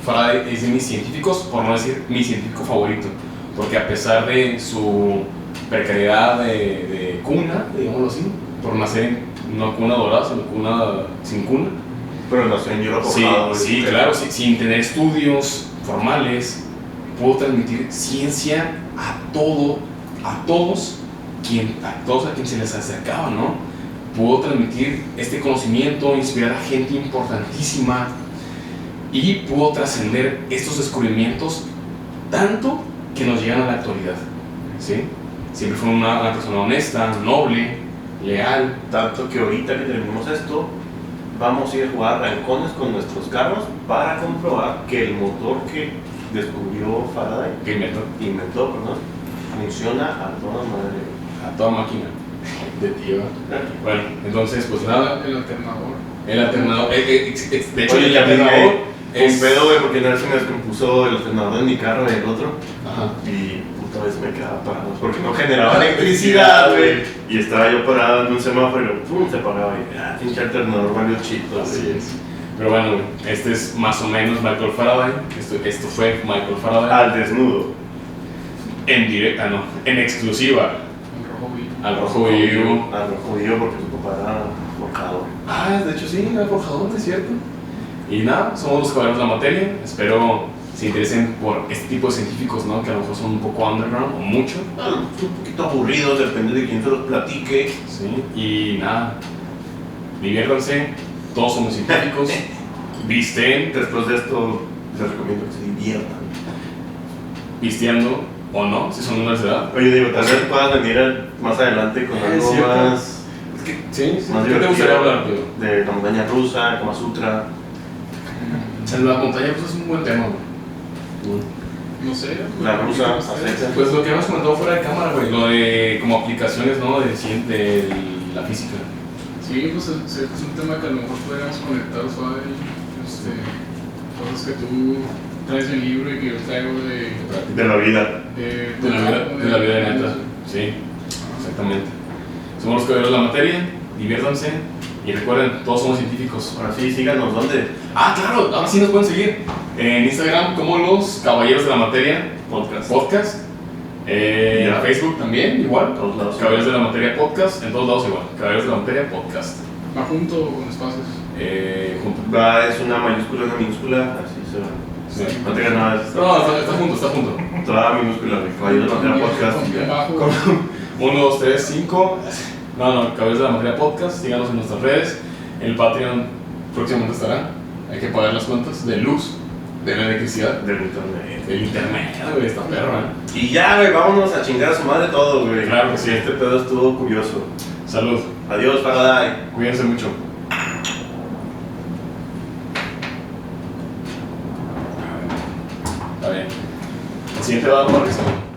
Speaker 3: Faraday es de mis científicos, por no decir mi científico favorito. Porque a pesar de su precariedad de cuna, digámoslo así, por nacer en una cuna dorada, sino cuna sin cuna.
Speaker 4: Pero nació en Hierro
Speaker 3: Sí,
Speaker 4: Forjado, güey.
Speaker 3: sí, claro, sin tener estudios formales, pudo transmitir ciencia a todos a quien se les acercaba, ¿no? Pudo transmitir este conocimiento, inspirar a gente importantísima y pudo trascender estos descubrimientos tanto que nos llegan a la actualidad, ¿sí? Siempre fue una persona honesta, noble, leal.
Speaker 4: Tanto que ahorita que terminemos esto, vamos a ir a jugar rancones con nuestros carros para comprobar que el motor que descubrió Faraday,
Speaker 3: Que
Speaker 4: inventó, funciona a toda madre.
Speaker 3: a toda máquina de tío. Bueno, entonces, pues nada,
Speaker 5: El alternador.
Speaker 3: el alternador, de hecho,
Speaker 4: Oye,
Speaker 3: el
Speaker 4: ya
Speaker 3: alternador
Speaker 4: un pedo, güey, porque una vez se me descompuso el alternador de mi carro y el otro.
Speaker 3: Ajá.
Speaker 4: Y puta vez me quedaba parado porque no generaba electricidad, güey. Y estaba yo parado en un semáforo y pum, se apagaba y pinche alternador valió chito.
Speaker 3: Así es. Pero bueno, este es más o menos Michael Faraday. Esto fue Michael Faraday.
Speaker 4: Al desnudo.
Speaker 3: En directa, no, en exclusiva
Speaker 5: El rojo vivo.
Speaker 3: al Rojo Vivo.
Speaker 4: Al rojo vivo porque su papá era forjador.
Speaker 3: Ah, de hecho sí, era forjador, es cierto. Y nada, somos los caballeros de la materia. Espero se interesen por este tipo de científicos, ¿no? Que a lo mejor son un poco underground o mucho.
Speaker 4: Un poquito aburridos, depende de quién se los platique.
Speaker 3: Sí. Y nada, diviértanse, todos somos científicos, visten,
Speaker 4: Después de esto, les recomiendo que se diviertan.
Speaker 3: vistiendo o no, si son menores de edad.
Speaker 4: Oye, digo, tal vez puedas venir más adelante con algo
Speaker 3: cierto.
Speaker 4: más,
Speaker 3: Sí,
Speaker 4: más
Speaker 3: ¿qué te
Speaker 4: divertido.
Speaker 3: gustaría hablar, tío?
Speaker 4: De la montaña rusa, Kama Sutra.
Speaker 3: En la montaña pues es un buen tema, güey.
Speaker 5: No sé.
Speaker 4: La rusa,
Speaker 5: no sé.
Speaker 4: hacer-
Speaker 3: Pues lo que hemos comentado fuera de cámara, güey, lo de como aplicaciones, ¿no? De la física.
Speaker 5: Sí, pues es un tema que a lo mejor podríamos conectar suave. Cosas que tú traes en el libro y que yo traigo
Speaker 4: De la vida.
Speaker 3: De la vida de neta. Sí, exactamente. Somos los caballeros de la materia, diviértanse y recuerden, todos somos científicos.
Speaker 4: Ahora sí, síganos, ¿dónde?
Speaker 3: Ah, claro, ahora sí nos pueden seguir en Instagram como los Caballeros de la Materia Podcast.
Speaker 4: Ya.
Speaker 3: En Facebook también, igual.
Speaker 4: Todos lados.
Speaker 3: Caballeros de la Materia Podcast, en todos lados igual. Caballeros de la Materia Podcast.
Speaker 5: ¿Va junto o con espacios?
Speaker 3: Junto.
Speaker 4: Va, es una mayúscula, una minúscula, así se va.
Speaker 3: Sí.
Speaker 4: No tengas nada,
Speaker 3: No, está junto, está junto.
Speaker 4: toda minúscula, de Caballeros de la Materia Podcast.
Speaker 5: Con bien bajo.
Speaker 3: 1, 2, 3, 5. No, Caballeros de la Materia Podcast. Síganos en nuestras redes. El Patreon próximamente estará. Hay que pagar las cuentas de luz, de la electricidad,
Speaker 4: Del internet.
Speaker 3: del internet, güey. Está perro,
Speaker 4: Y ya, güey, vámonos a chingar a su madre todo, güey.
Speaker 3: Claro que sí.
Speaker 4: Este pedo estuvo curioso.
Speaker 3: Salud.
Speaker 4: Adiós, Faraday.
Speaker 3: Cuídense mucho. Está bien. El siguiente va a dar una risa, güey.